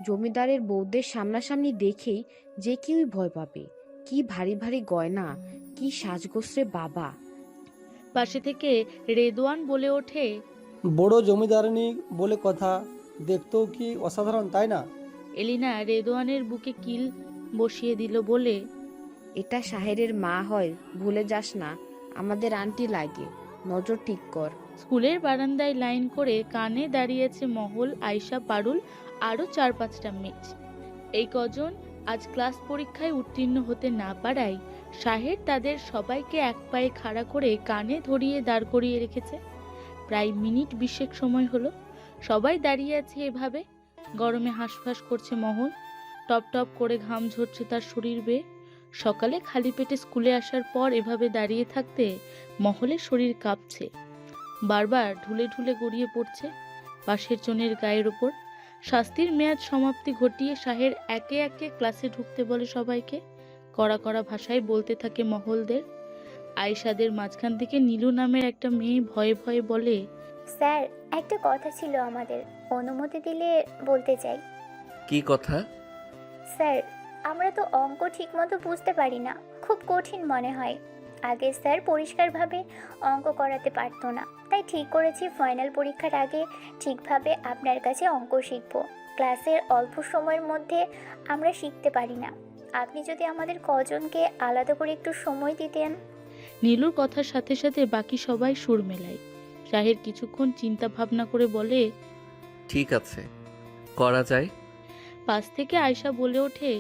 জমিদারের বউদের সামনাসামনি দেখেই যে কেউই ভয় পাবে। কি ভারী ভারী গয়না, কি সাজগোছরে বাবা।
পাশে থেকে রেদওয়ান বলে ওঠে,
বড় জমিদারনি বলে কথা, দেখতেও কি অসাধারণ, তাই না?
এলিনা রেদওয়ানের বুকে কিল বসিয়ে দিল বলে,
এটা শাহেরের মা হয়, ভুলে যাস না, আমাদের আন্টি লাগে, নজর ঠিক কর।
স্কুলের বারান্দায় লাইন করে কানে দাঁড়িয়েছে মহল, আয়শা, পারুল, আরও 4-5টা মেয়ে। এই কজন আজ ক্লাস পরীক্ষায় উত্তীর্ণ হতে না পারায় শাহের তাদের সবাইকে এক পায়ে খাড়া করে কানে ধরিয়ে দাঁড় করিয়ে রেখেছে। প্রায় মিনিট 20 সময় হলো সবাই দাঁড়িয়ে আছে এভাবে। গরমে হাঁসফাঁস করছে মহল, টপ টপ করে ঘাম ঝরছে তার শরীর বেয়ে। সকালে খালি পেটে স্কুলে আসার পর এভাবে দাঁড়িয়ে থাকতে মহলের শরীর কাঁপছে, বারবার ঢুলে ঢুলে গড়িয়ে পড়ছে পাশের জনের গায়ের ওপর। শাস্তির মেয়াদ সমাপ্তি ঘটিয়ে শাহের একে একে ক্লাসে ঢুকতে বলে সবাইকে। কড়া কড়া ভাষায় বলতে থাকে মহলদের। আয়েশাদের মাঝখান থেকে নীলু নামের একটা মেয়ে ভয়ে ভয়ে বলে,
স্যার, একটা কথা ছিল আমাদের, অনুমতি দিলে বলতে চাই।
কি কথা?
স্যার, আমরা তো অঙ্ক ঠিকমতো বুঝতে পারি না, খুব কঠিন মনে হয়। আগে স্যার পরিষ্কারভাবে অঙ্ক করাতে পারতো না, তাই ঠিক করেছি ফাইনাল পরীক্ষার আগে ঠিকভাবে আপনার কাছে অঙ্ক শিখব। ক্লাসের অল্প সময়ের মধ্যে আমরা শিখতে পারি না, আপনি যদি আমাদের কজনকে আলাদা করে একটু সময় দিতেন।
নীলুর কথার সাথে সাথে বাকি সবাই সুর মেলায়। শাহের কিছুক্ষণ চিন্তা ভাবনা করে বলে,
ঠিক আছে, করা যায়।
পাশ থেকে আয়শা বলে ওঠে,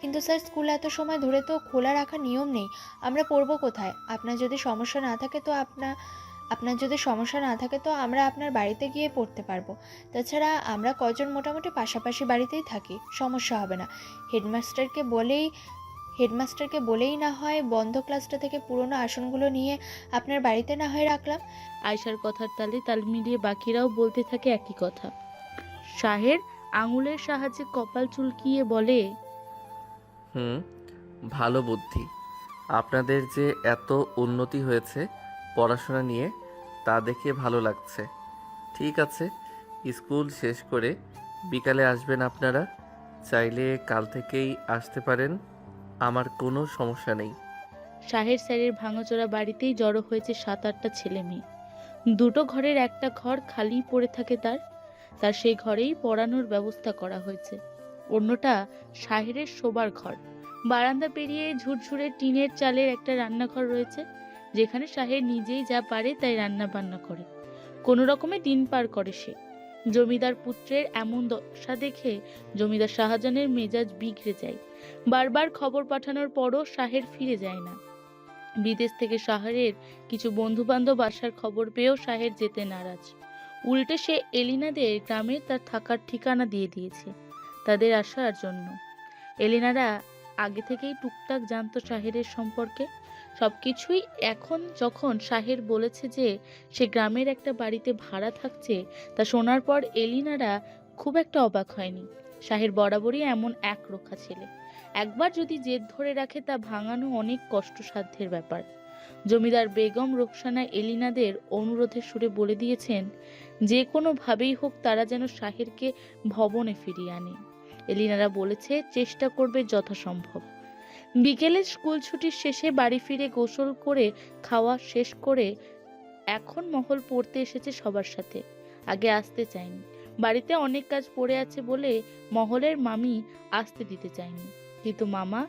কিন্তু স্যার স্কুল এত সময় ধরে তো খোলা রাখার নিয়ম নেই, আমরা পড়বো কোথায়? আপনার যদি সমস্যা না থাকে তো আমরা আপনার বাড়িতে গিয়ে পড়তে পারবো। তাছাড়া আমরা কজন মোটামুটি পাশাপাশি বাড়িতেই থাকি, সমস্যা হবে না। হেডমাস্টারকে বলেই না হয় বন্ধ ক্লাসটা থেকে পুরনো আসনগুলো নিয়ে আপনার বাড়িতে না হয় রাখলাম।
আয়শার কথার তালে তাল মিলিয়ে বাকিরাও বলতে থাকে একই কথা। শাহের আঙুলের সাহায্যে কপাল চুলকিয়ে বলে,
ভালো বুদ্ধি। আপনাদের যে এত উন্নতি হয়েছে পড়াশোনা নিয়ে তা দেখে ভালো লাগছে। ঠিক আছে, স্কুল শেষ করে বিকালে আসবেন আপনারা। চাইলে কাল থেকেই আসতে পারেন, আমার কোনো সমস্যা নেই।
শাহের স্যারের ভাঙাচোরা বাড়িতেই জড়ো হয়েছে 7-8টা ছেলে মেয়ে। দুটো ঘরের একটা ঘর খালি পড়ে থাকে তার সেই ঘরেই পড়ানোর ব্যবস্থা করা হয়েছে। অন্যটা শাহেরের শোবার ঘর। বারান্দা পেরিয়ে ঝুরঝুরে টিনের চালের একটা রান্নাঘর রয়েছে, যেখানে শাহের নিজেই যা পারে তাই রান্না বান্না করে কোনো রকমে দিন পার করে সে। জমিদার পুত্রের এমন দশা দেখে জমিদার শাহজাহানের মেজাজ বিগড়ে যায়। বারবার খবর পাঠানোর পরও শাহের ফিরে যায় না। বিদেশ থেকে শাহের কিছু বন্ধু বান্ধব আসার খবর পেয়েও শাহের যেতে নারাজ। উল্টে সে এলিনাদের গ্রামে তার থাকার ঠিকানা দিয়ে দিয়েছে তাদের আসার জন্য। এলিনারা আগে থেকেই টুকটাক জানতো শাহেরের সম্পর্কে সবকিছুই। এখন যখন শাহের বলেছে যে সে গ্রামের একটা বাড়িতে ভাড়া থাকছে, তা শোনার পর এলিনারা খুব একটা অবাক হয়নি। শাহের বরাবরই এমন একরোখা ছেলে, একবার যদি জেদ ধরে রাখে তা ভাঙানো অনেক কষ্টসাধ্যের ব্যাপার। জমিদার বেগম রোকসানা এলিনাদের অনুরোধের সুরে বলে দিয়েছেন যে কোনোভাবেই হোক তারা যেন শাহেরকে ভবনে ফিরিয়ে আনে। এলিনারা বলেছে চেষ্টা করবে যথাসম্ভব। বিকেলে স্কুল ছুটির শেষে বাড়ি ফিরে গোসল করে খাওয়া শেষ করে এখন মহল পড়তে এসেছে সবার সাথে। আগে আসতে চায়নি, বাড়িতে অনেক কাজ পড়ে আছে বলে মহলের মামি আসতে দিতে চায়নি, কিন্তু মামা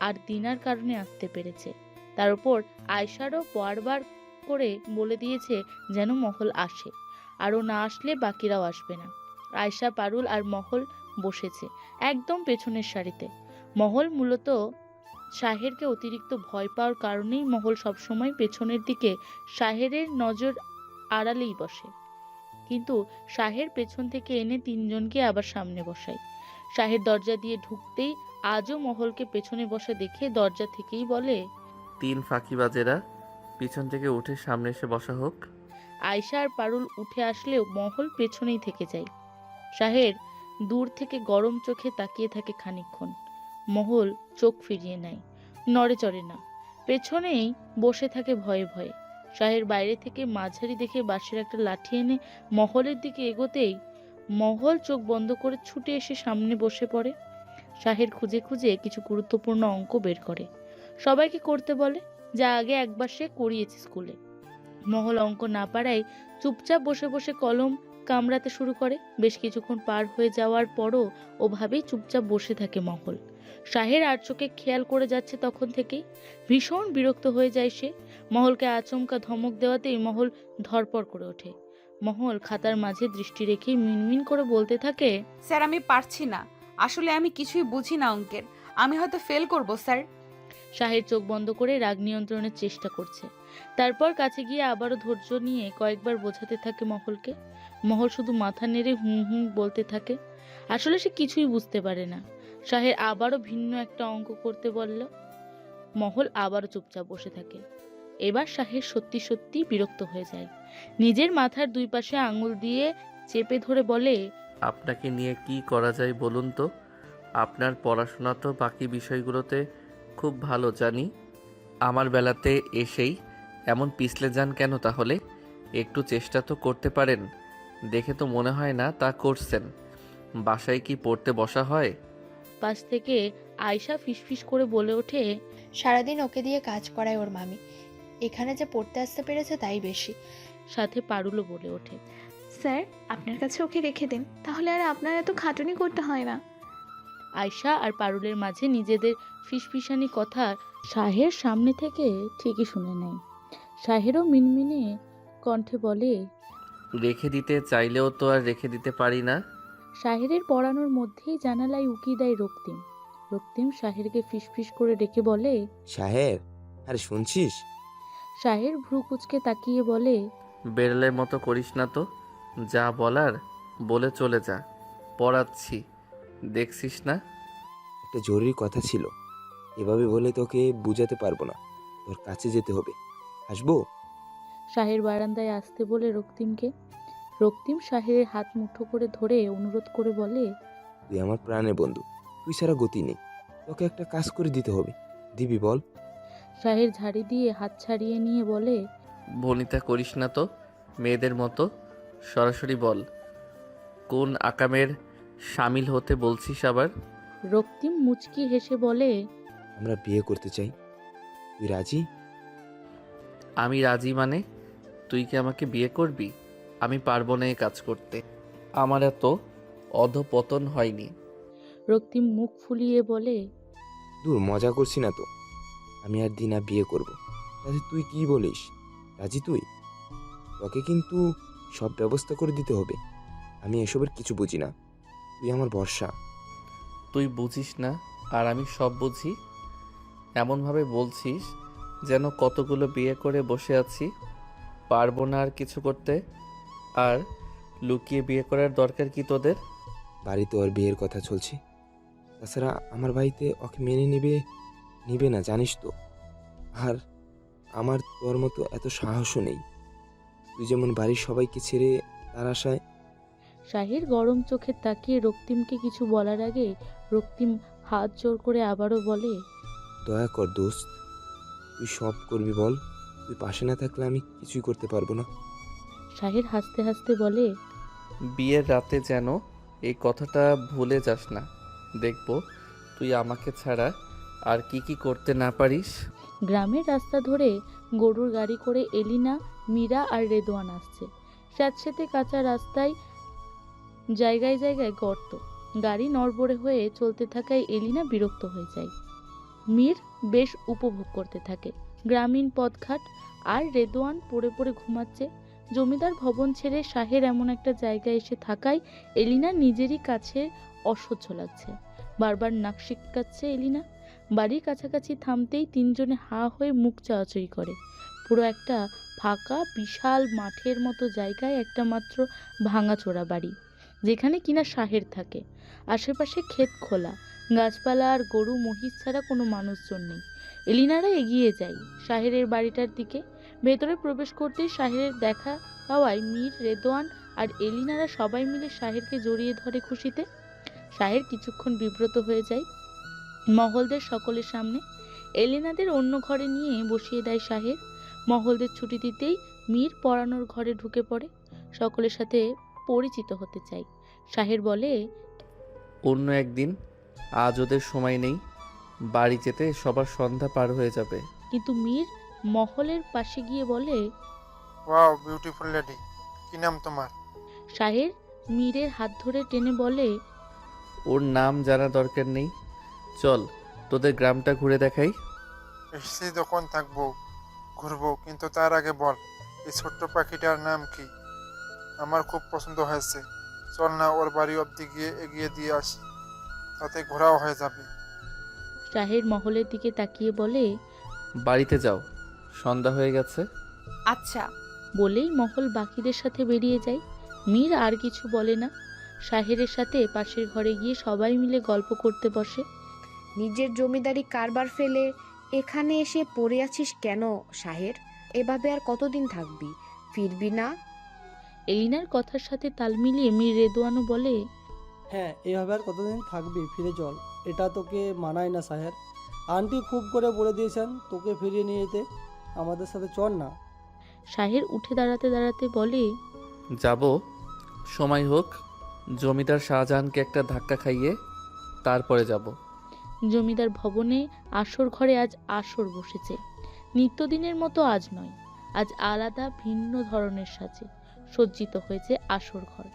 আর দিনার কারণে আসতে পেরেছে। তার উপর আয়শারও বারবার করে বলে দিয়েছে যেন মহল আসে, আরও না আসলে বাকিরাও আসবে না। আয়শা, পারুল আর মহল বসেছে একদম পেছনের সারিতে। মহল মূলত শাহেরকে অতিরিক্ত ভয় পাওয়ার কারণেই মহল সবসময় পেছনের দিকে শাহেরের নজর আড়ালেই বসে, কিন্তু শাহের পেছন থেকে এনে তিনজনকে আবার সামনে বসায়। শাহের দরজা দিয়ে ঢুকতেই আজও মহলকে পেছনে বসে দেখে দরজা থেকেই বলে,
3 ফাঁকিবাজেরা পিছন থেকে উঠে সামনে এসে বসা হোক।
আয়শা আর পারুল উঠে আসলেও মহল পেছনেই থেকে যায়। শাহের দূর থেকে গরম চোখে তাকিয়ে থাকে খানিকক্ষণ। মহল চোখ ফিরিয়ে নেয়, নড়ে চড়ে না, পেছনেই বসে থাকে ভয়ে ভয়ে। শাহের বাইরে থেকে মাঝারি দেখে বাঁশের একটা লাঠি এনে মহলের দিকে এগোতেই মহল চোখ বন্ধ করে ছুটে এসে সামনে বসে পড়ে। শাহের খুঁজে খুঁজে কিছু গুরুত্বপূর্ণ অঙ্ক বের করে, সবাইকে করতে বলে, যা আগে একবার সে করিয়েছে স্কুলে। মহল অঙ্ক না পারায় চুপচাপ বসে বসে কলম কামড়াতে শুরু করে। বেশ কিছুক্ষণ পার হয়ে যাওয়ার পরও ওভাবেই চুপচাপ বসে থাকে মহল। শাহের আর চোখে খেয়াল করে যাচ্ছে তখন থেকেই। ভীষণ বিরক্ত হয়ে যায় সে। মহলকে আচমকা ধমক দেওয়াতেই মহল ধরপড় করে ওঠে। মহল খাতার মাঝে দৃষ্টি রেখে মিনমিন করে বলতে থাকে,
স্যার আমি পারছি না, আসলে আমি কিছুই বুঝি না অঙ্কের, আমি হয়তো ফেল করব স্যার।
শাহের চোখ বন্ধ করে রাগ নিয়ন্ত্রণের চেষ্টা করছে। তারপর কাছে গিয়ে আবারও ধৈর্য নিয়ে কয়েকবার বোঝাতে থাকে মহলকে। মহল শুধু মাথা নেড়ে হুম হুম বলতে থাকে। আসলে সে কিছুই বুঝতে পারে না। শাহের আবারও ভিন্ন একটা অঙ্ক করতে বলল। মহল আবারও চুপচাপ বসে থাকে। এবার শাহের সত্যি সত্যি বিরক্ত হয়ে যায়। নিজের মাথার দুই পাশে আঙুল দিয়ে চেপে ধরে বলে,
আপনাকে নিয়ে কি করা যায় বলুন তো? আপনার পড়াশোনা তো বাকি বিষয়গুলোতে খুব ভালো জানি, আমার বেলাতে এসেই এমন পিছলে যান কেন তাহলে? একটু চেষ্টা তো করতে পারেন, দেখে তো মনে হয় না তা করছেন। বাসায় কি পড়তে বসা হয়?
পাশ থেকে আয়শা ফিসফিস করে বলে ওঠে,
সারাদিন ওকে দিয়ে কাজ করায় ওর মামি, এখানে যে পড়তে আসতে পেরেছে তাই বেশি।
সাথে পারুলও বলে ওঠে,
স্যার আপনার কাছে ওকে রেখে দিন, তাহলে আর আপনার এত খাটুনি করতে হয় না।
আয়শা আর পারুলের মাঝে নিজেদের ফিসফিসানি কথা শাহের সামনে থেকে ঠিকই শুনে নেয়। শাহেরও মিনমিনে কণ্ঠে বলে,
রেখে দিতে চাইলেও তো আর রেখে দিতে পারি না।
শাহেরের পড়ানোর মধ্যেই জানালায় উকি দেয় রক্তিম। রক্তিম শাহেরকে ফিসফিস করে ডেকে বলে,
শাহের, আরে শুনছিস?
শাহের ভ্রু কুচকে তাকিয়ে বলে,
বেরলের মতো করিস না তো, যা বলার বলে চলে যা, পড়াচ্ছি, দেখছিস না?
একটা জরুরি কথা ছিল, এভাবে বলে তোকে বুঝাতে পারবো না, তোর কাছে যেতে হবে। আসবো?
শাহের বারান্দায় আসতে বলে রক্তিমকে। রক্তিম শাহের হাত মুঠো করে ধরে অনুরোধ করে বলে,
তুই আমার প্রাণের বন্ধু, তুই ছাড়া গতি নেই, তোকে একটা কাজ করে দিতে হবে, দিবি বল?
শাহের ঝাড়ি দিয়ে হাত ছাড়িয়ে নিয়ে বলে,
বনিতা করিস না তো মেয়েদের মতো, সরাসরি বল কোন আকামের সামিল হতে বলছিস আবার?
রক্তিম মুচকি হেসে বলে,
আমরা বিয়ে করতে চাই, তুই রাজি?
আমি রাজি মানে? তুই কি আমাকে বিয়ে করবি? আমি পারবো না এ কাজ করতে, আমার এত অধপতন হয়নি।
রক্তিম মুখ ফুলিয়ে বলে,
দূর, মজা করছি না তো, আমি আর দিনা বিয়ে করব। তাহলে তুই কি বলিস, রাজি তুই? তোকে কিন্তু সব ব্যবস্থা করে দিতে হবে, আমি এসবের কিছু বুঝি না, তুই আমার ভরসা।
তুই বুঝিস না আর আমি সব বুঝি, এমনভাবে বলছিস যেন কতগুলো বিয়ে করে বসে আছি, পারবো না আর কিছু করতে। আর লুকিয়ে বিয়ে করার দরকার কি তোদের?
বাড়িতে ওর বিয়ের কথা চলছে, তাছাড়া আমার বাড়িতে ওকে মেনে নিবে না জানিস তো। আর আমার তোর মতো এত সাহসও নেই, তুই যেমন বাড়ির সবাইকে ছেড়ে তার আশায়।
শাহের গরম চোখে তাকিয়ে রক্তিমকে কিছু বলার আগে রক্তিম হাত জোর করে আবারও বলে,
দয়া কর দোস্ত, তুই সব করবি বল, তুই পাশে না থাকলে আমি কিছুই করতে পারবো না।
শাহের হাসতে হাসতে বলে,
বিয়ের রাতে যেন এই কথাটা ভুলে যাস না, দেখবো তুই আমাকে ছাড়া আর কি কি করতে না পারিস।
গ্রামের রাস্তা ধরে গরুর গাড়ি করে এলিনা, মীরা আর রেদওয়ান আসছে। স্যাঁতসেঁতে কাঁচা রাস্তায় জায়গায় জায়গায় গর্ত, গাড়ি নড়বড়ে হয়ে চলতে থাকায় এলিনা বিরক্ত হয়ে যায়। মীর বেশ উপভোগ করতে থাকে গ্রামীণ পথঘাট, আর রেদওয়ান পড়ে পড়ে ঘুমাচ্ছে। জমিদার ভবন ছেড়ে শাহের এমন একটা জায়গায় এসে থাকায় এলিনা নিজেরই কাছে অসহ্য লাগছে। বারবার নাক সিটকাচ্ছে এলিনা। বাড়ির কাছাকাছি থামতেই তিনজনে হা হয়ে মুখ চাওয়াচাই করে। পুরো একটা ফাঁকা বিশাল মাঠের মতো জায়গায় একটা মাত্র ভাঙাচোরা বাড়ি, যেখানে কিনা শাহের থাকে। আশেপাশে ক্ষেত খোলা, গাছপালা আর গরু মহিষ ছাড়া কোনো মানুষজন নেই। এলিনারা এগিয়ে যায় শাহেরের বাড়িটার দিকে। ভেতরে প্রবেশ করতেই শাহেরের দেখা পাওয়ায় মীর, রেদওয়ান আর এলিনারা সবাই মিলে শাহেরকে জড়িয়ে ধরে খুশিতে। শাহের কিছুক্ষণ বিব্রত হয়ে যায় মহলদের সকলের সামনে। এলিনাদের অন্য ঘরে নিয়ে বসিয়ে দেয় শাহের। মহলদের ছুটি দিতেই মীর পড়ানোর ঘরে ঢুকে পড়ে, সকলের সাথে পরিচিত হতে চায়। শাহের বলে,
অন্য একদিন, আজ ওদের সময় নেই, বাড়ি যেতে সবার সন্ধ্যা পার হয়ে যাবে।
কিন্তু মীর মহলের পাশে গিয়ে বলে,
ওয়াও বিউটিফুল লেডি, কি নাম তোমার?
শাহের মীরের হাত ধরে টেনে বলে,
ওর নাম জানা দরকার নেই, চল তোদের গ্রামটা ঘুরে দেখাই।
এসেছি যখন থাকবো, ঘুরবো, কিন্তু তার আগে বল এই ছোট্ট পাখিটার নাম কি? আমার খুব পছন্দ হয়েছে, চল না ওর বাড়ি অবধি গিয়ে এগিয়ে দিয়ে আসি, তাতে ঘোরাও হয়ে যাবে।
শাহের মহলের দিকে তাকিয়ে বলে,
বাড়িতে যাও, সন্ধ্যা হয়ে গেছে।
আচ্ছা
বলেই মহল বাকিদের সাথে বেরিয়ে যায়। মীর আর কিছু বলে না। শাহেরের সাথে পাশের ঘরে গিয়ে সবাই মিলে গল্প করতে বসে।
নিজের জমিদারি কারবার ফেলে এখানে এসে পড়ে আছিস কেন শাহের? এভাবে আর কতদিন থাকবি? ফিরবি না?
এলিনার কথার সাথে তাল মিলিয়ে মীর রেদওয়ানও বলে,
হ্যাঁ, এভাবে আর কতদিন থাকবি? ফিরে চল, এটা তোকে মানায় না সাহের। আন্টি খুব করে বলে দিয়েছেন তোকে ফিরিয়ে নিয়ে যেতে, আমাদের সাথে চল না।
শাহের উঠে দাঁড়াতে দাঁড়াতে বলে,
যাব, সময় হোক, জমিদার শাহজাহানকে একটা ধাক্কা খাইয়ে তারপরে যাব।
জমিদার ভবনে আসর ঘরে আজ আসর বসেছে। নিত্যদিনের মতো আজ নয়, আজ আলাদা ভিন্ন ধরনের সাজে সজ্জিত হয়েছে আসর ঘর।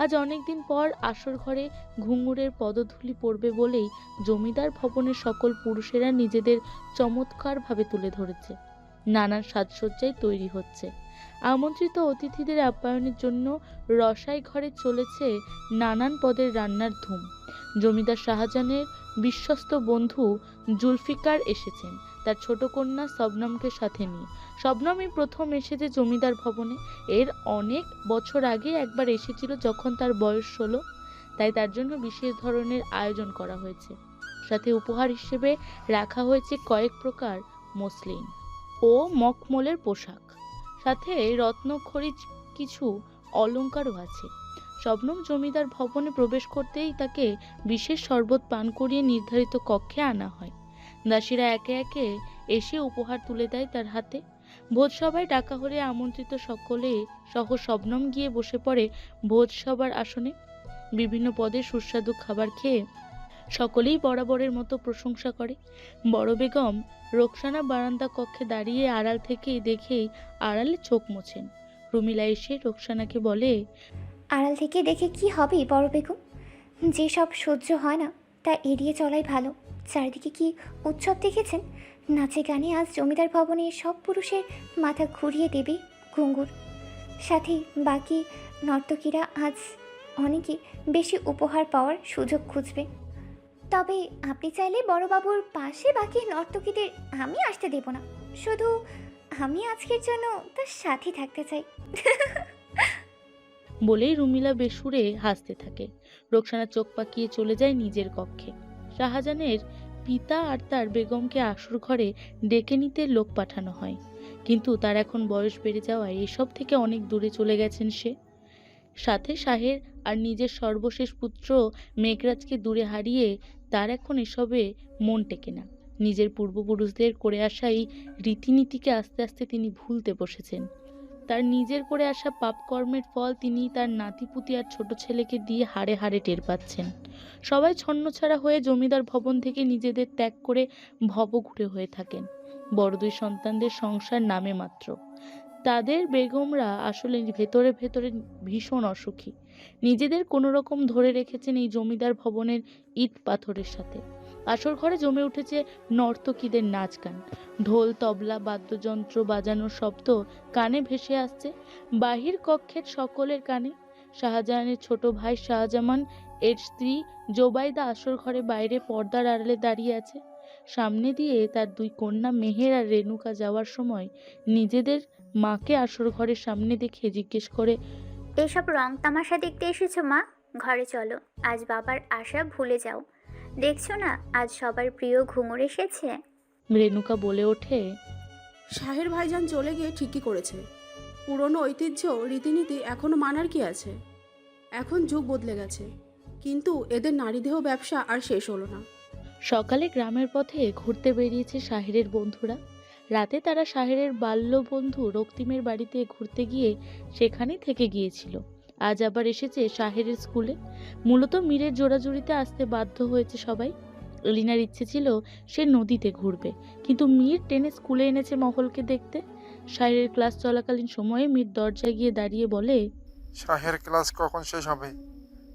আজ অনেকদিন পর আসর ঘরে ঘুঙুরের পদধূলি পড়বে বলেই জমিদার ভবনের সকল পুরুষেরা নিজেদের চমৎকারভাবে তুলে ধরেছে। নানান সাজসজ্জায় তৈরি হচ্ছে। আমন্ত্রিত অতিথিদের আপ্যায়নের জন্য রসাই ঘরে চলেছে নানান পদের রান্নার ধুম। জমিদার শাহজাহানের বিশ্বস্ত বন্ধু জুলফিকার এসেছেন তার ছোট কন্যা শবনমকে সাথে নিয়ে। শবনমই প্রথম এসেছে জমিদার ভবনে। এর অনেক বছর আগে একবার এসেছিল যখন তার বয়স 16, তাই তার জন্য বিশেষ ধরনের আয়োজন করা হয়েছে। সাথে উপহার হিসেবে রাখা হয়েছে কয়েক প্রকার মসলিন ও মখমলের পোশাক, সাথে রত্নখচিত কিছু অলংকারও আছে। শবনম জমিদার ভবনে প্রবেশ করতেই তাকে বিশেষ শরবত পান করিয়ে নির্ধারিত কক্ষে আনা হয়। দাসীরা একে একে এসে উপহার তুলে দেয় তার হাতে। ভোজসভায় ডাকা হলে আমন্ত্রিত সকলে সহ শবনম গিয়ে বসে পড়ে ভোজসভার আসনে। বিভিন্ন পদে সুস্বাদু খাবার খেয়ে সকলেই বরাবরের মতো প্রশংসা করে। বড় বেগম রোকসানা বারান্দা কক্ষে দাঁড়িয়ে আড়াল থেকেই দেখেই আড়ালে চোখ মোছেন। রুমিলা এসে রোকসানাকে বলে,
আড়াল থেকে দেখে কি হবে বড় বেগম, যেসব সহ্য হয় না তা এড়িয়ে চলাই ভালো। চারিদিকে কি উৎসব দেখেছেন? নাচে গানে আজ জমিদার ভবনে সব পুরুষের মাথা ঘুরিয়ে দেবে ঘুঙুর। সাথে বাকি নর্তকীরা আজ অনেকে বেশি উপহার পাওয়ার সুযোগ খুঁজবে। তবে আপনি চাইলে বড়বাবুর পাশে বাকি নর্তকীদের আমি আসতে দেব না, শুধু আমি আজকের জন্য তার সাথে থাকতে চাই।
বলেই রুমিলা বেসুরে হাসতে থাকে। রোকসানা চোখ পাকিয়ে চলে যায় নিজের কক্ষে। শাহজাহানের পিতা আর তার বেগমকে আসর ঘরে ডেকে নিতে লোক পাঠানো হয়, কিন্তু তার এখন বয়স বেড়ে যাওয়ায় এসব থেকে অনেক দূরে চলে গেছেন সে। সাথে শাহের আর নিজের সর্বশেষ পুত্র মেঘরাজকে দূরে হারিয়ে তার এখন এসবে মন টেকে না। নিজের পূর্বপুরুষদের করে আসা এই রীতিনীতিকে আস্তে আস্তে তিনি ভুলতে বসেছেন। তার নিজের করে আসা পাপকর্মের ফল তিনি তার নাতিপুতি আর ছোট ছেলেকে দিয়ে হাড়ে হাড়ে টের পাচ্ছেন। সবাই ছন্নছাড়া হয়ে জমিদার ভবন থেকে নিজেদের ত্যাগ করে ভবঘুরে হয়ে থাকেন। বড় দুই সন্তানদের সংসার নামে মাত্র। তাদের বেগমরা আসলে ভেতরে ভেতরে ভীষণ অসুখী। নিজেদের কোনো রকম ধরে রেখেছেন এই জমিদার ভবনের ইট পাথরের সাথে। আসর ঘরে জমে উঠেছে নর্তকীদের নাচ গান। ঢোল, তবলা, বাদ্যযন্ত্র বাজানোর শব্দ কানে ভেসে আসছে বাহির কক্ষের সকলের কানে। শাহজাহানের ছোট ভাই শাহজামান এর স্ত্রী জোবাইদা আসর ঘরে বাইরে পর্দার আড়ালে দাঁড়িয়ে আছে। সামনে দিয়ে তার দুই কন্যা মেহের আর রেণুকা যাওয়ার সময় নিজেদের মাকে আসর ঘরের সামনে দেখে জিজ্ঞেস করে,
এসব রং তামাশা দেখতে এসেছো মা? ঘরে চলো, আজ বাবার আশা ভুলে যাও। দেখছো না আজ সবার প্রিয় ঘুঙুর এসেছে।
রেণুকা বলে ওঠে,
শাহের ভাইজান চলে গিয়ে ঠিকই করেছে। পুরনো ঐতিহ্য রীতিনীতি এখনো মানার কি আছে? এখন যুগ বদলে গেছে, কিন্তু এদের নারীদেহ ব্যবসা আর শেষ হলো না।
সকালে গ্রামের পথে ঘুরতে বেরিয়েছে শাহেরের বন্ধুরা। রাতে তারা শাহেরের বাল্য বন্ধু রক্তিমের বাড়িতে ঘুরতে গিয়ে সেখানেই থেকে গিয়েছিল। আজ আবার এসেছে শাহেরের স্কুলে। মূলত মীরের জোড়াজুড়িতে আসতে বাধ্য হয়েছে সবাই। এলিনার ইচ্ছে ছিল সে নদীতে ঘুরবে, কিন্তু মীর টেনে স্কুলে এনেছে মহলকে দেখতে। শাহেরের ক্লাস চলাকালীন সময়ে মীর দরজায় গিয়ে দাঁড়িয়ে বলে,
শাহের ক্লাস কখন শেষ হবে?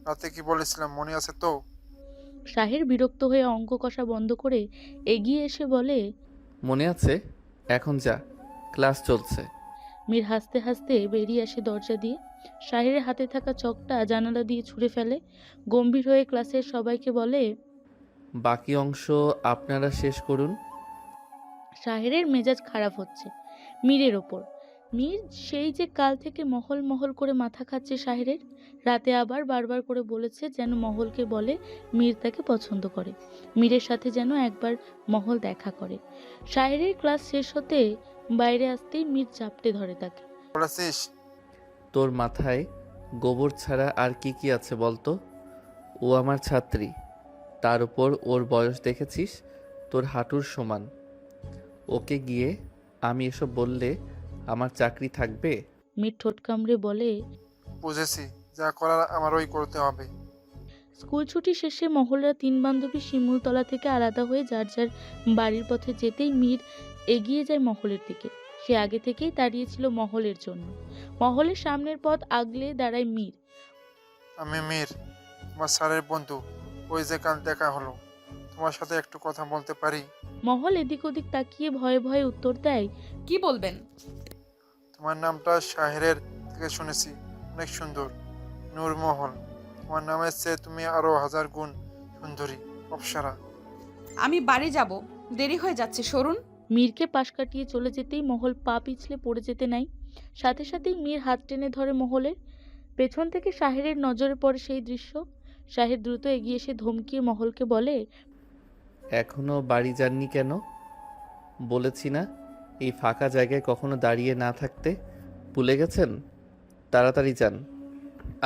রাতে কি বলেছিলাম মনে আছে তো?
শাহের বিরক্ত হয়ে অঙ্ক কষা বন্ধ করে এগিয়ে এসে বলে,
মনে আছে, এখন যা, ক্লাস চলছে।
মীর হাসতে হাসতে বেরিয়ে আসে দরজা দিয়ে। শাহের হাতে থাকা চকটা জানালা দিয়ে ছুঁড়ে ফেলে। গম্ভীর হয়ে ক্লাসের সবাইকে বলে,
বাকি অংশ আপনারা শেষ করুন।
শাহেরের মেজাজ খারাপ হচ্ছে মীরের ওপর। মীর সেই যে কাল থেকে মহল মহল করে মাথা খাচ্ছে শাহেরের। রাতে আবার বারবার করে বলেছে যেন মহলকে বলে মীর তাকে পছন্দ করে, মীরের সাথে যেন একবার মহল দেখা করে। শাহেরের ক্লাস শেষ হতে বাইরে আসতেই মীর চাপটে ধরে তাকে।
তোর মাথায় গোবর ছাড়া আর কি কি আছে বলতো? ও আমার ছাত্রী, তার উপর ওর বয়স দেখেছিস, তোর হাঁটুর সমান। ওকে গিয়ে আমি এসব বললে আমার চাকরি থাকবে?
মীর ঠোঁট কামড়ে বলে,
বুঝেছি, যা করার আমারই করতে হবে।
স্কুল ছুটি শেষে মহলরা তিন বান্ধবী শিমুলতলা থেকে আলাদা হয়ে যার যার বাড়ির পথে যেতেই মীর এগিয়ে যায় মহলের দিকে। সে আগে থেকেই দাঁড়িয়েছিল মহলের জন্য। মহলের সামনের পথ আগলে দাঁড়ায় মীর।
আমি মীর, তোমার স্যারের বন্ধু। ওই যে কাল দেখা হলো, তোমার সাথে একটু কথা বলতে পারি?
মহল এদিক ওদিক তাকিয়ে ভয়ে ভয়ে উত্তর দেয়,
কি বলবেন?
তোমার নামটা শাহেরের থেকে শুনেছি, অনেক সুন্দর, নূর মহল। তোমার নামের চেয়ে তুমি আরো 1000 গুণ সুন্দরী, অপ্সরা।
আমি বাড়ি যাব, দেরি হয়ে যাচ্ছে, সরুন।
মীরকে পাশ কাটিয়ে চলে যেতেই মহল পা পিছলে পড়ে যেতে নাই। সাথে সাথেই মীর হাত টেনে ধরে মহলের। পেছন থেকে শাহেরের নজরে পড়ে সেই দৃশ্য। শাহের দ্রুত এগিয়ে এসে ধমকিয়ে মহলকে বলে,
এখনো বাড়ি যাননি কেন? বলেছি না এই ফাঁকা জায়গায় কখনো দাঁড়িয়ে না থাকতে, ভুলে গেছেন? তাড়াতাড়ি যান।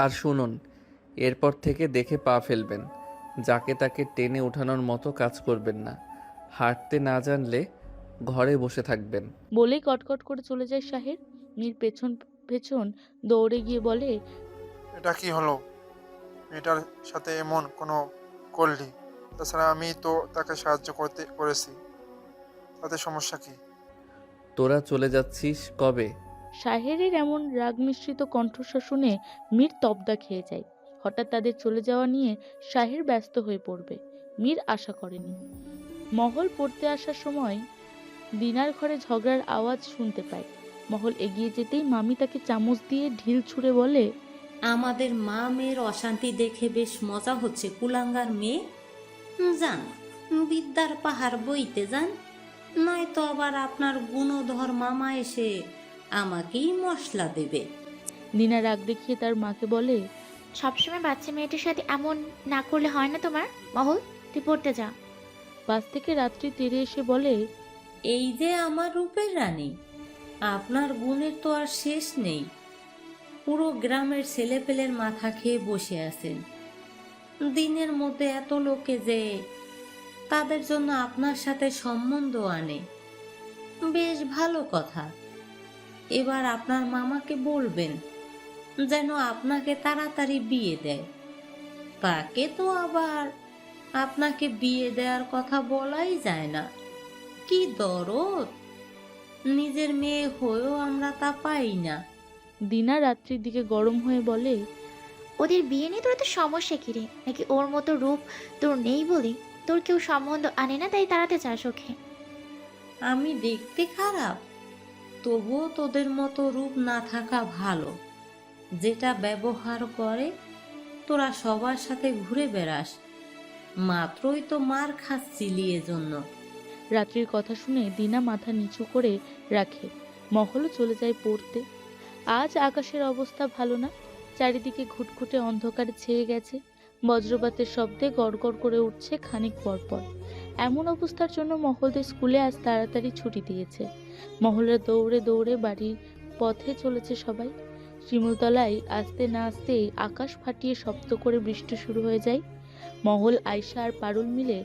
আর শুনুন, এরপর থেকে দেখে পা ফেলবেন, যাকে তাকে টেনে ওঠানোর মতো কাজ করবেন না। হাঁটতে না জানলে ঘরে বসে থাকবেন।
বলেই কটকট করে চলে যায় শাহের। মীর পেছন পেছন দৌড়ে গিয়ে বলে,
এটা কি হলো? মেয়েটার সাথে এমন কোনো করলি? তাছাড়া আমি তো তাকে সাহায্য করেছি, তাতে সমস্যা কি?
তোরা চলে যাচ্ছিস কবে?
শাহেরের এমন রাগ মিশ্রিত কণ্ঠস্বর শুনে মীর তবদা খেয়ে যায়। হঠাৎ তাদের চলে যাওয়া নিয়ে শাহের ব্যস্ত হয়ে পড়বে, মীর আশা করেনি। মহল পড়তে আসার সময় দিনার ঘরে ঝগড়ার আওয়াজ শুনতে পায়। মহল এগিয়ে যেতেই মামি তাকে চামচ দিয়ে ঢিল ছুঁড়ে বলে,
আমাদের মা মেয়ের অশান্তি দেখে বেশ মজা হচ্ছে কুলাঙ্গার মেয়ে। যান, বিদ্যার পাহাড় বইতে যান, নয়তো আবার আপনার গুণধর মামা এসে আমাকেই মশলা দেবে।
দিনা রাগ দেখিয়ে তার মাকে বলে,
সবসময় বাচ্চা মেয়েটির সাথে এমন না করলে হয় না তোমার? মহল, তুই পড়তে যা।
বাস থেকে রাত্রি তেরে এসে বলে,
এই যে আমার রূপের রানী, আপনার গুণের তো আর শেষ নেই। পুরো গ্রামের ছেলেপেলের মাথা খেয়ে বসে আছেন। দিনের মধ্যে এত লোকে যে তাদের জন্য আপনার সাথে সম্বন্ধ আনে, বেশ ভালো কথা। এবার আপনার মামাকে বলবেন যেন আপনাকে তাড়াতাড়ি বিয়ে দেয়। তাকে তো আবার আপনাকে বিয়ে দেওয়ার কথা বলাই যায় না। কি দরদ, নিজের মেয়ে হয়েও আমরা তা পাই না।
দিনা রাত্রির দিকে গরম হয়ে বলে,
ওদের বিয়ে নিয়ে তোর তো সমস্যা কি রে? নাকি ওর মতো রূপ তোর নেই বলি তোর কেউ সম্বন্ধ আনে না, তাই তাড়াতে চাস ওকে?
আমি দেখতে খারাপ, তবুও তোদের মতো রূপ না থাকা ভালো। যেটা ব্যবহার করে তোরা সবার সাথে ঘুরে বেড়াস, মাত্রই তো মার খাচ্ছিলি এজন্য।
রাত্রির কথা শুনে দিনা মাথা নিচু করে রাখে। মহলও চলে যায় পড়তে। আজ আকাশের অবস্থা ভালো না, চারিদিকে ঘুটঘুটে অন্ধকারে ছেয়ে গেছে। বজ্রপাতের শব্দে গড়গড় করে উঠছে খানিক পরপর। এমন অবস্থার জন্য মহলদের স্কুলে আজ তাড়াতাড়ি ছুটি দিয়েছে। মহলের দৌড়ে দৌড়ে বাড়ির পথে চলেছে সবাই। শিমুলতলায় আসতে না আসতেই আকাশ ফাটিয়ে শব্দ করে বৃষ্টি শুরু হয়ে যায়। মহল, আয়শা আর পারুল মিলে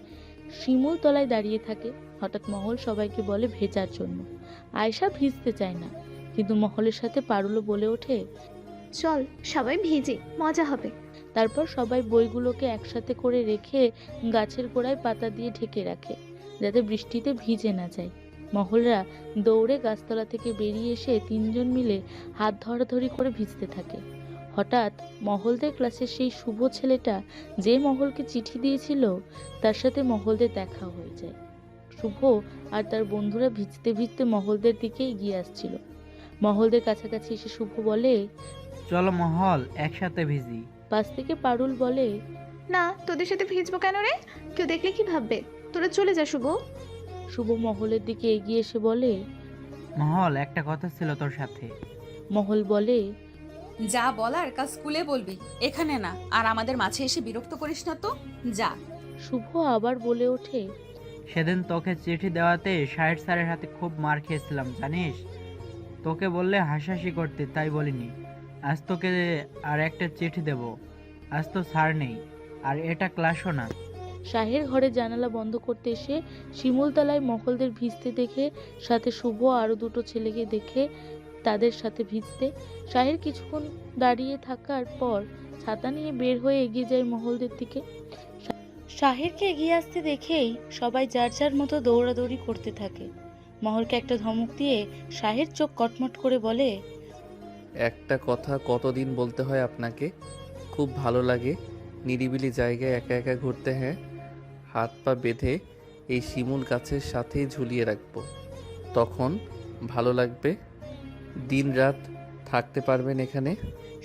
শিমুলতলায় দাঁড়িয়ে থাকে। হঠাৎ মহল সবাইকে বলে ভেজার জন্য। আয়শা ভিজতে চায় না, কিন্তু মহলের সাথে পারুলও বলে ওঠে,
চল সবাই ভিজে, মজা হবে।
তারপর সবাই বইগুলোকে একসাথে করে রেখে গাছের গোড়ায় পাতা দিয়ে ঢেকে রাখে, যাতে বৃষ্টিতে ভিজে না যায়। মহলরা দৌড়ে গাছতলা থেকে বেরিয়ে এসে তিনজন মিলে হাত ধরাধরি করে ভিজতে থাকে। হঠাৎ মহলদের ক্লাসের সেই শুভ ছেলেটা যে মহলকে চিঠি দিয়েছিল, তার সাথে মহলদের দেখা হয়ে যায়। শুভ আর তার বন্ধুরা ভিজতে ভিজতে মহলদের দিকে এগিয়ে আসছিল। মহলদের কাছাকাছি এসে শুভ বলে,
চলো মহল, একসাথে ভিজি।
পাশ থেকে পারুল বলে,
না, তোদের সাথে ভিজবো কেন রে? কেউ দেখলে কি ভাববে? তোরা চলে যা শুভ।
শুভ মহলের দিকে এগিয়ে এসে বলে,
মহল, একটা কথা ছিল তোর সাথে।
মহল বলে,
যা বলার কাল স্কুলে বলবি, এখানে না। আর আমাদের মাঝে এসে বিরক্ত করিস না তো, যা।
শুভ আবার বলে ওঠে,
সেদিন তোকে চিঠি দেওয়াতে শাহের স্যারের হাতে খুব মার খেয়েছিলাম জানিস। তোকে বললে হাসাহাসি করতে, তাই বলিনি। আজ তোকে আর একটা চিঠি দেব। আজ তো স্যার নেই, আর এটা ক্লাসও না।
শাহের ঘরে জানালা বন্ধ করতে এসে শিমুলতলায় মহলদের ভিজতে দেখে, সাথে শুভ আরো দুটো ছেলেকে দেখে তাদের সাথে ভিজতে। শাহের কিছুক্ষণ দাঁড়িয়ে থাকার পর ছাতা নিয়ে বের হয়ে এগিয়ে যায় মহলদের দিকে। শাহেরকে এগিয়ে আসতে দেখেই সবাই যার যার মতো দৌড়াদৌড়ি করতে থাকে। মহলকে একটা ধমক দিয়ে শাহের চোখ কটমট করে বলে,
একটা কথা কতদিন বলতে হয় আপনাকে? খুব ভালো লাগে নিরিবিলি জায়গায় একা একা ঘুরতে। হ্যাঁ, হাত পা বেঁধে এই শিমুল গাছের সাথেই ঝুলিয়ে রাখবো, তখন ভালো লাগবে। দিন রাত থাকতে পারবেন এখানে।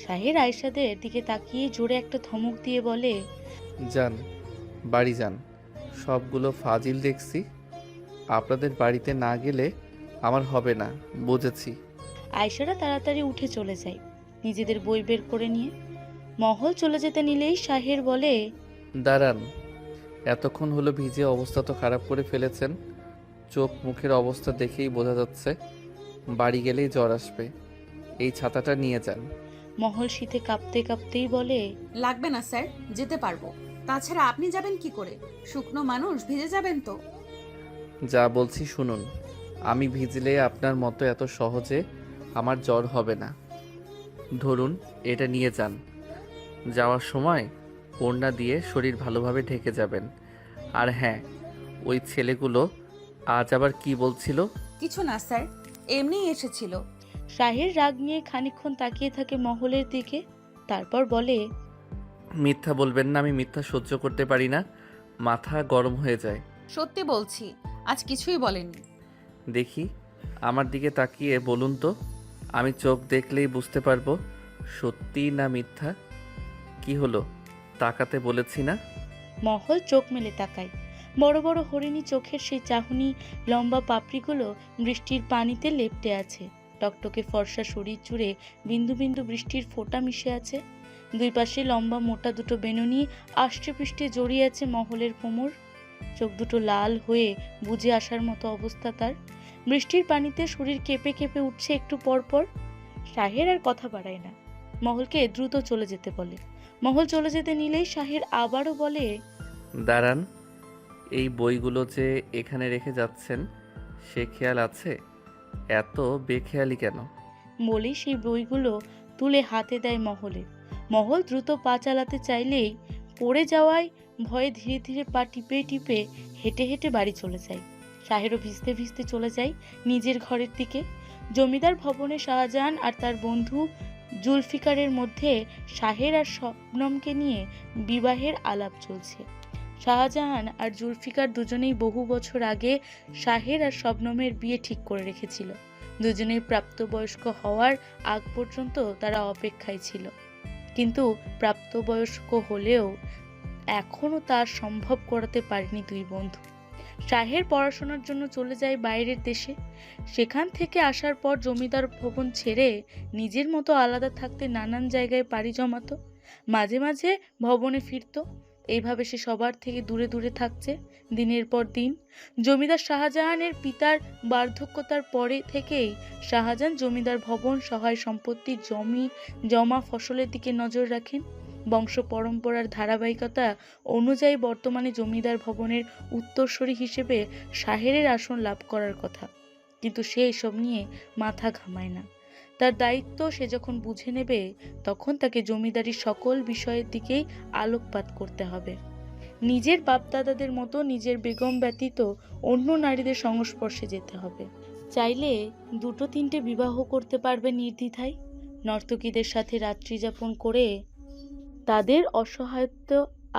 শাহের আয়শাদের দিকে তাকিয়ে জোরে একটা ধমক দিয়ে বলে,
যান, বাড়ি যান। সবগুলো ফাজিল দেখছি, আপনাদের বাড়িতে না গেলে আমার হবে না, বুঝেছি।
আয়শারা তাড়াতাড়ি উঠে চলে যায় নিজেদের বই বের করে নিয়ে। মহল চলে যেতে নিলেই শাহের বলে,
দাঁড়ান, এতক্ষণ হলো ভিজে অবস্থা তো খারাপ করে ফেলেছেন। চোখ মুখের অবস্থা দেখেই বোঝা যাচ্ছে বাড়ি গেলেই জ্বর আসবে। এই ছাতাটা নিয়ে যান।
মহল শীতে কাঁপতে কাঁপতেই বলে,
লাগবে না স্যার, যেতে পারবো। তাছাড়া আপনি যাবেন কি করে? শুকনো মানুষ, ভিজে যাবেন তো।
যা বলছি শুনুন, আমি ভিজলে আপনার মতো এত সহজে আমার জ্বর হবে না। ধরুন, এটা নিয়ে যান। যাওয়ার সময় ওড়না দিয়ে শরীর ভালোভাবে ঢেকে যাবেন। আর হ্যাঁ, ওই ছেলেগুলো আজ আবার কি বলছিল?
কিছু না স্যার, এমনিই এসেছিল।
শাহের রাগ নিয়ে খানিকক্ষণ তাকিয়ে থাকে মহলের দিকে, তারপর বলে,
মিথ্যা বলবেন না, আমি মিথ্যা সহ্য করতে পারি না, মাথা গরম হয়ে যায়।
সত্যি বলছি, আজ কিছুই বলেননি।
দেখি, আমার দিকে তাকিয়ে বলুন তো, আমি চোখ দেখলেই বুঝতে পারবো সত্যি না মিথ্যা। কি হলো, তাকাতে বলেছি না?
মহল চোখ মেলে তাকায়। বড় বড় হরিণী চোখের সেই চাহনি, লম্বা পাপড়িগুলো বৃষ্টির পানিতে লেপ্টে আছে। টকটকে ফর্সা শরীর জুড়ে বিন্দু বিন্দু বৃষ্টির ফোঁটা মিশে আছে। দুই পাশে লম্বা মোটা দুটো বেনুনি আষ্টে পৃষ্ঠে জড়িয়ে আছে মহলের কোমর। চোখ দুটো লাল হয়ে বুজে আসার মতো অবস্থা তার। বৃষ্টির পানিতে শরীর কেঁপে কেঁপে উঠছে একটু পর পর। শাহের আর কথা বাড়ায় না, মহলকে দ্রুত চলে যেতে বলে। মহল চলে যেতে নিলেই শাহের আবারও বলে,
দাঁড়ান, এই বইগুলো যে এখানে রেখে যাচ্ছেন সে খেয়াল আছে? এত বেখেয়ালি কেন?
বলেই সেই বইগুলো তুলে হাতে দেয় মহলের। মহল দ্রুত পা চালাতে চাইলেই পড়ে যাওয়ায় ভয়ে ধীরে ধীরে পা টিপে টিপে হেঁটে হেঁটে বাড়ি চলে যায়। শাহেরও ভিজতে ভিজতে চলে যায় নিজের ঘরের দিকে। জমিদার ভবনে শাহজাহান আর তার বন্ধু জুলফিকারের মধ্যে শাহের আর শবনমকে নিয়ে বিবাহের আলাপ চলছে। শাহজাহান আর জুলফিকার দুজনেই বহু বছর আগে শাহের আর শবনমের বিয়ে ঠিক করে রেখেছিল। দুজনেই প্রাপ্তবয়স্ক হওয়ার আগ পর্যন্ত তারা অপেক্ষায় ছিল, কিন্তু প্রাপ্তবয়স্ক হলেও এখনও তার সম্ভব করাতে পারেনি দুই বন্ধু। শাহের পড়াশোনার জন্য চলে যায় বাইরের দেশে। সেখান থেকে আসার পর জমিদার ভবন ছেড়ে নিজের মতো আলাদা থাকতে নানান জায়গায় পাড়ি জমাতো। মাঝে মাঝে ভবনে ফিরত। এইভাবে সে সবার থেকে দূরে দূরে থাকছে দিনের পর দিন। জমিদার শাহজাহানের পিতার বার্ধক্যতার পরে থেকেই শাহজাহান জমিদার ভবন, সহায় সম্পত্তি, জমা ফসলের দিকে নজর রাখেন। বংশ পরম্পরার ধারাবাহিকতা অনুযায়ী বর্তমানে জমিদার ভবনের উত্তরসূরি হিসেবে শাহেরের আসন লাভ করার কথা, কিন্তু সে এসব নিয়ে মাথা ঘামায় না। তার দায়িত্ব সে যখন বুঝে নেবে তখন তাকে জমিদারির সকল বিষয়ের দিকেই আলোকপাত করতে হবে। নিজের বাপদাদাদের মতো নিজের বেগম ব্যতীত অন্য নারীদের সংস্পর্শে যেতে হবে। চাইলে 2-3টে বিবাহ করতে পারবে নির্দ্বিধায়। নর্তকীদের সাথে রাত্রি যাপন করে তাদের অসহায়ত্ব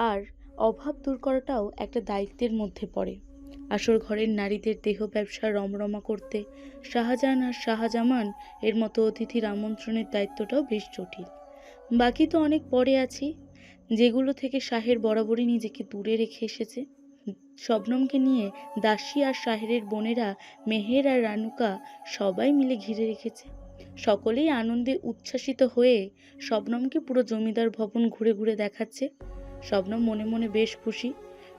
আর অভাব দূর করাটাও একটা দায়িত্বের মধ্যে পড়ে। আসর ঘরের নারীদের দেহ ব্যবসা রমরমা করতে শাহজাহান আর শাহজামান এর মতো অতিথির আমন্ত্রণের দায়িত্বটাও বেশ জটিল। বাকি তো অনেক পরে আছি, যেগুলো থেকে শাহের বরাবরই নিজেকে দূরে রেখে এসেছে। শবনমকে নিয়ে দাসী আর শাহেরের বোনেরা মেহের আর রানুকা সবাই মিলে ঘিরে রেখেছে। সকলেই আনন্দে উচ্ছ্বাসিত হয়ে শবনমকে পুরো জমিদার ভবন ঘুরে ঘুরে দেখাচ্ছে। শবনম মনে মনে বেশ খুশি।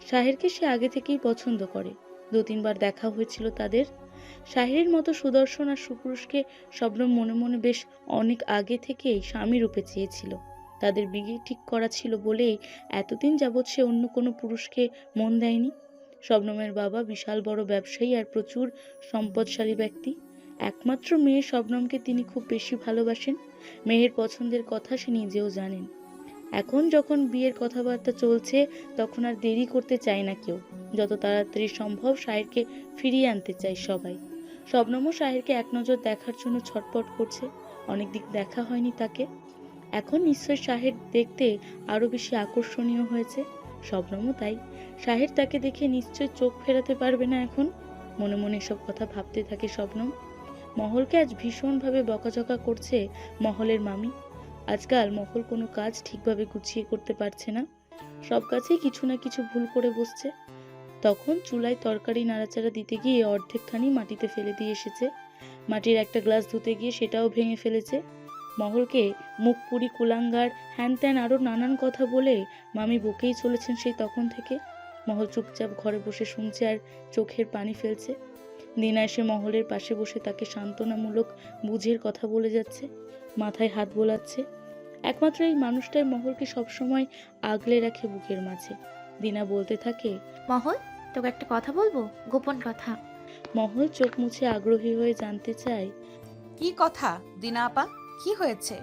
শাহেরকে সে আগে থেকেই পছন্দ করে, 2-3 বার দেখা হয়েছিল তাদের। শাহেরের মতো সুদর্শন আর সুপুরুষকে শবনম মনে মনে বেশ অনেক আগে থেকেই স্বামী রূপে চেয়েছিল। তাদের বিয়ে ঠিক করা ছিল বলেই এতদিন যাবৎ সে অন্য কোনো পুরুষকে মন দেয়নি। শবনমের বাবা বিশাল বড় ব্যবসায়ী আর প্রচুর সম্পদশালী ব্যক্তি। একমাত্র মেয়ে শবনমকে তিনি খুব বেশি ভালোবাসেন। মেয়ের পছন্দের কথা সে নিজেও জানেন। এখন যখন বিয়ের কথাবার্তা চলছে তখন আর দেরি করতে চায় না কেউ। যত তাড়াতাড়ি সম্ভব শাহেরকে ফিরিয়ে আনতে চায় সবাই। শবনমও শাহেরকে এক নজর দেখার জন্য ছটপট করছে। অনেকদিন দেখা হয়নি তাকে। এখন নিশ্চয় শাহের দেখতে আরো বেশি আকর্ষণীয় হয়েছে। শবনমও তাই। শাহের তাকে দেখে নিশ্চয় চোখ ফেরাতে পারবে না এখন। মনে মনে সব কথা ভাবতে থাকে শবনম। মহলকে আজ ভীষণভাবে বকাঝকা করছে মহলের মামি। আজকাল মহল কোনো কাজ ঠিকভাবে গুছিয়ে করতে পারছে না, সব কাছেই কিছু না কিছু ভুল করে বসছে। তখন চুলায় তরকারি নাড়াচাড়া দিতে গিয়ে অর্ধেকখানি মাটিতে ফেলে দিয়ে এসেছে। মাটির একটা গ্লাস ধুতে গিয়ে সেটাও ভেঙে ফেলেছে। মহলকে মুখ পুরি, কুলাঙ্গার, হ্যান ত্যান আরও নানান কথা বলে মামি বকেই চলেছেন সেই তখন থেকে। মহল চুপচাপ ঘরে বসে শুনছে আর চোখের পানি ফেলছে। দিনা এসে মহলের পাশে বসে তাকে সান্ত্বনামূলক বুঝের কথা বলে যাচ্ছে, মাথায় হাত বোলাচ্ছে। একমাত্র এই মানুষটাই মহলকে সবসময় আগলে রাখে বুকের মাঝে। দিনা বলতে থাকে,
মহল, তোকে একটা কথা বলবো, গোপন কথা।
মহল চোখ মুছে আগ্রহী হয়ে জানতে চায়,
কি কথা দিনা আপা? কি হয়েছে?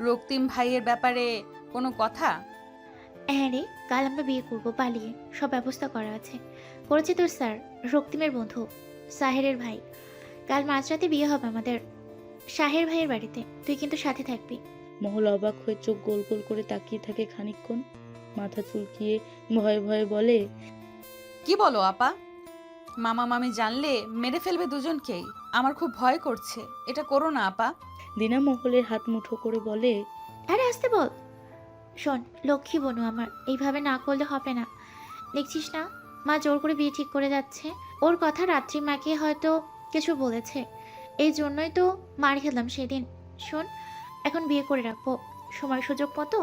রক্তিম ভাইয়ের ব্যাপারে কোনো কথা?
হ্যাঁ রে, কাল আমরা বিয়ে করবো পালিয়ে, সব ব্যবস্থা করা আছে। করেছে তোর স্যার, রক্তিমের বন্ধু সাহেরের ভাই। কাল মাঝরাতে বিয়ে হবে আমাদের শাহের ভাইয়ের বাড়িতে, তুই কিন্তু সাথে থাকবি।
মহল অবাক হয়ে চোখ গোল গোল করে তাকিয়ে থাকে খানিকক্ষণ, মাথা চুলকিয়ে ভয়ে ভয়ে বলে,
কি বলো আপা? মামা মামি জানলে মেরে ফেলবে দুজনকেই। আমার খুব ভয় করছে, এটা করো না আপা।
দিনা মহলের হাত মুঠো করে বলে,
আরে আসতে বল। শোন লক্ষ্মী বনু আমার, এইভাবে না করলে হবে না। দেখছিস না মা জোর করে বিয়ে ঠিক করে যাচ্ছে। ওর কথা রাত্রি মাকে হয়তো কিছু বলেছে, এই জন্যই তো মার খেলাম সেদিন। শোন, এখন বিয়ে করে রাখবো, সময় সুযোগ মতো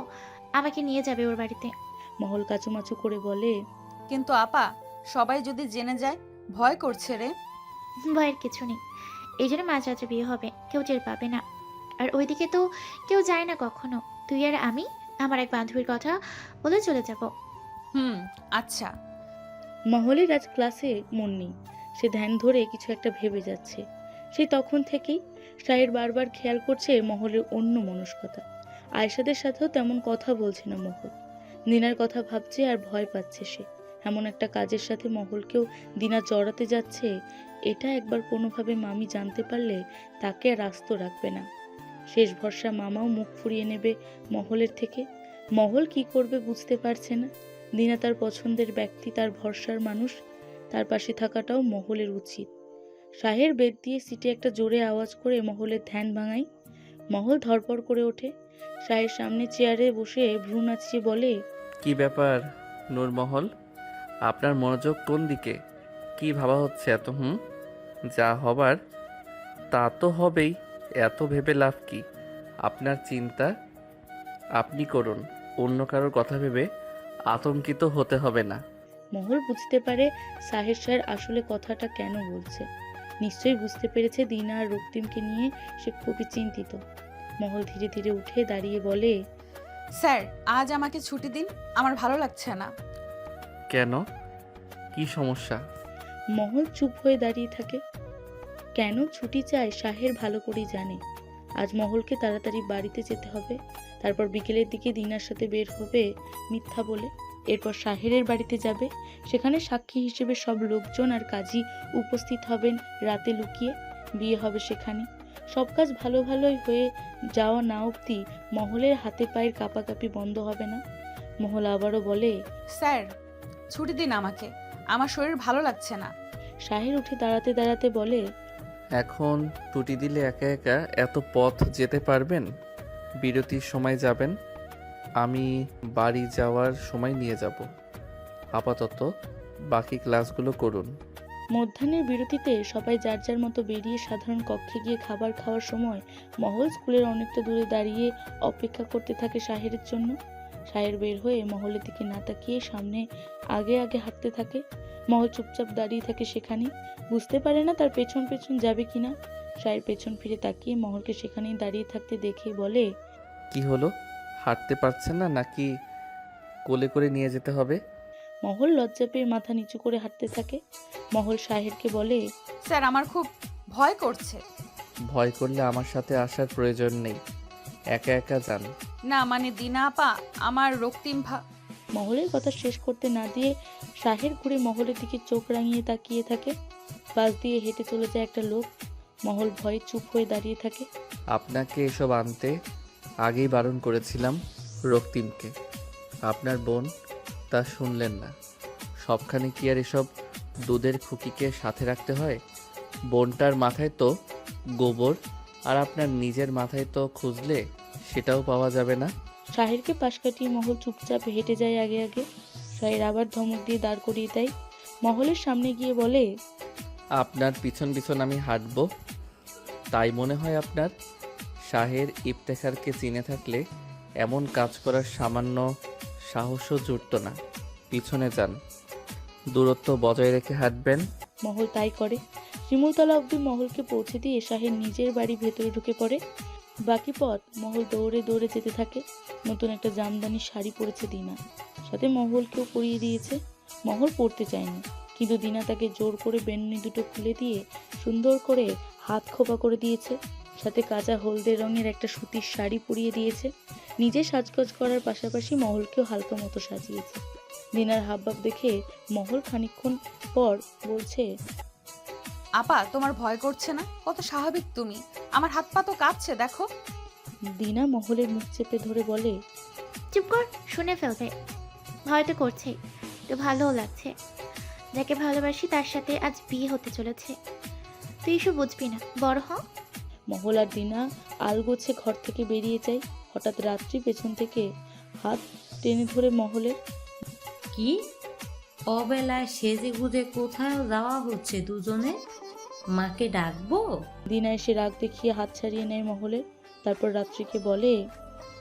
আমাকে নিয়ে যাবে ওর বাড়িতে।
মহল কাচুমাচু করে বলে,
কিন্তু আপা, সবাই যদি জেনে যায়? ভয় করছে রে।
ভয়ের কিছু নেই, এই জন্য মাঝরাতে বিয়ে হবে, কেউ টের পাবে না। আর ওইদিকে তো কেউ যায় না কখনো। তুই আর আমি আমার এক বান্ধবীর কথা বলে চলে যাব।
আচ্ছা।
মহলের আজ ক্লাসে মন নেই, সে ধ্যান ধরে কিছু একটা ভেবে যাচ্ছে। সেই তখন থেকেই শাহের বারবার খেয়াল করছে মহলের অন্য মনস্কতা। আয়েশাদের সাথেও তেমন কথা বলছে না মহল, দিনার কথা ভাবছে আর ভয় পাচ্ছে সে। এমন একটা কাজের সাথে মহলকেও দিনা জড়াতে যাচ্ছে, এটা একবার কোনোভাবে মামি জানতে পারলে তাকে আর আস্ত রাখবে না। শেষ ভরসা মামাও মুখ ফুরিয়ে নেবে মহলের থেকে। মহল কি করবে বুঝতে পারছে না। দিনা তার পছন্দের ব্যক্তি, তার ভরসার মানুষ, তার পাশে থাকাটাও মহলের উচিত। শাহের বেদ দিয়ে সিটে একটা জোরে আওয়াজ করে মহলের ধ্যান ভাঙাই। মহল ধরপড় করে ওঠে, শাহের সামনে চেয়ারে বসে ভ্রু নাচিয়ে বলে,
কি ব্যাপার নূরমহল, আপনার মনোযোগ কোন দিকে? কি ভাবা হচ্ছে এত? যা হবার তা তো হবেই, এত ভেবে লাভ কি? আপনার চিন্তা আপনি করুন, অন্য কারোর কথা ভেবে আতঙ্কিত হতে হবে না।
মহল বুঝতে পারে সাহের স্যার আসলে কথাটা কেন বলছে। নিশ্চয়ই বুঝতে পেরেছে দিনা আর রক্তিমকে নিয়ে সে খুবই চিন্তিত। মহল ধীরে ধীরে উঠে দাঁড়িয়ে বলে,
স্যার আজ আমাকে ছুটি দিন, আমার ভালো লাগছে না।
কেন, কি সমস্যা?
মহল চুপ হয়ে দাঁড়িয়ে থাকে। কেন ছুটি চায় শাহের ভালো করেই জানে। আজ মহলকে তাড়াতাড়ি বাড়িতে যেতে হবে, তারপর বিকেলের দিকে দিনার সাথে বের হবে মিথ্যা বলে। এরপর শাহেরের বাড়িতে যাবে, সেখানে সাক্ষী হিসেবে সব লোকজন আর কাজী উপস্থিত হবেন। রাতে লুকিয়ে বিয়ে হবে সেখানে। সব কাজ ভালো ভালোই হয়ে যাওয়া না অবধি মহলের হাতে পায়ের কাঁপাকাঁপি বন্ধ হবে না। মহল আবারও বলে,
স্যার ছুটি দিন আমাকে, আমার শরীর ভালো লাগছে না।
শাহের উঠে দাঁড়াতে দাঁড়াতে বলে,
এখন ছুটি দিলে একা একা এত পথ যেতে পারবেন? বিরতির সময় যাবেন, আমি বাড়ি যাওয়ার সময় নিয়ে যাব। আপাতত বাকি ক্লাসগুলো করুন।
মধ্যাহ্নের বিরতিতে সবাই যার যার মতো বেরিয়ে সাধারণ কক্ষে গিয়ে খাবার খাওয়ার সময় মহল স্কুলের অনেকটা দূরে দাঁড়িয়ে অপেক্ষা করতে থাকে শাহেরের জন্য। শাহের বের হয়ে মহলের দিকে না তাকিয়ে সামনে আগে আগে হাঁটতে থাকে। মহল চুপচাপ দাঁড়িয়ে থাকে সেখানে, বুঝতে পারে না তার পেছন পেছন যাবে কিনা। শাহের পেছন ফিরে তাকিয়ে মহলকে সেখানেই দাঁড়িয়ে থাকতে দেখে বলে,
কি হলো, হাঁটতে পারছেন না নাকি কোলে করে নিয়ে যেতে হবে?
মহল লজ্জা পেয়ে মাথা নিচু করে হাঁটতে থাকে। মহল শাহেরকে বলে,
স্যার আমার খুব ভয় করছে।
ভয় করলে আমার সাথে আসার প্রয়োজন নেই, একা একা যান।
না মানে দিনা আপা, আমার রক্তিম
মহলের কথা শেষ করতে না দিয়ে শাহের ঘুরে মহলের দিকে চোখ রাঙিয়ে তাকিয়ে থাকে। পাশ দিয়ে হেঁটে চলে যায় একটা লোক। মহল ভয়ে চুপ হয়ে দাঁড়িয়ে থাকে।
আপনাকে এসব আনতে আগেই বারণ করেছিলাম রক্তিমকে, আপনার বোন তা শুনলেন না। সবখানে কি আর এসব দুধের খুকিকে সাথে রাখতে হয়? বোনটার মাথায় তো গোবর, আর আপনার নিজের মাথায় তো খুঁজলে সেটাও পাওয়া যাবে না।
শাহেরকে পাশ কাটিয়ে মহল চুপচাপ হেঁটে যায় আগে আগে। শাহের আবার ধমক দিয়ে দাঁড় করিয়ে দেয়। মহলের সামনে গিয়ে বলে,
আপনার পিছন পিছন আমি হাঁটবো তাই মনে হয় আপনার? শাহের ইফতেখারকে চিনে থাকলে এমন কাজ করার সামান্য সাহসও জুটত না। পিছনে যান। দূরত্ব বজায় রেখে হাঁটবেন।
মহল তাই করে। শিমুলতলা অবধি মহলকে পৌঁছে দিয়ে শাহের নিজের বাড়ি ভেতরে ঢুকে পড়ে। বাকি পথ মহল দৌড়ে দৌড়ে যেতে থাকে। নতুন একটা জামদানি শাড়ি পরেছে দিনা, সাথে মহলকেও পরিয়ে দিয়েছে। মহল পরতে চায়নি, কিন্তু দিনা তাকে জোর করে বেনুনি দুটো খুলে দিয়ে সুন্দর করে হাত খোপা করে দিয়েছে, সাথে কাঁচা হলদে রঙের একটা সুতির শাড়ি পরিয়ে দিয়েছে। নিজে সাজগোজ করার পাশাপাশি মহলকেও হালকা মতো সাজিয়েছে। দিনার হাবভাব দেখে মহল খানিকক্ষণ পর বলছে,
আপা, তোমার ভয় করছে না? কত স্বাভাবিক তুমি। আমার হাত পা তো কাঁপছে, দেখো।
দিনা মহলের মুখ চেপে ধরে বলে,
চুপ কর, শুনে ফেলবে। ভয় তো করছেই, তো ভালোও লাগছে। যাকে ভালোবাসি তার সাথে আজ বিয়ে হতে চলেছে। তুই এসব বুঝবি না, বড় হ।
মহল আর দিনা আলগোছে ঘর থেকে বেরিয়ে যায়। হঠাৎ রাত্রি পেছন থেকে হাত টেনে ধরে মহলের।
কি অবেলায় সেজে গুজে কোথাও যাওয়া হচ্ছে দুজনে? মাকে ডাকবো?
দিনা এসে রাগ দেখিয়ে হাত ছাড়িয়ে নেয় মহলের। তারপর রাত্রিকে বলে,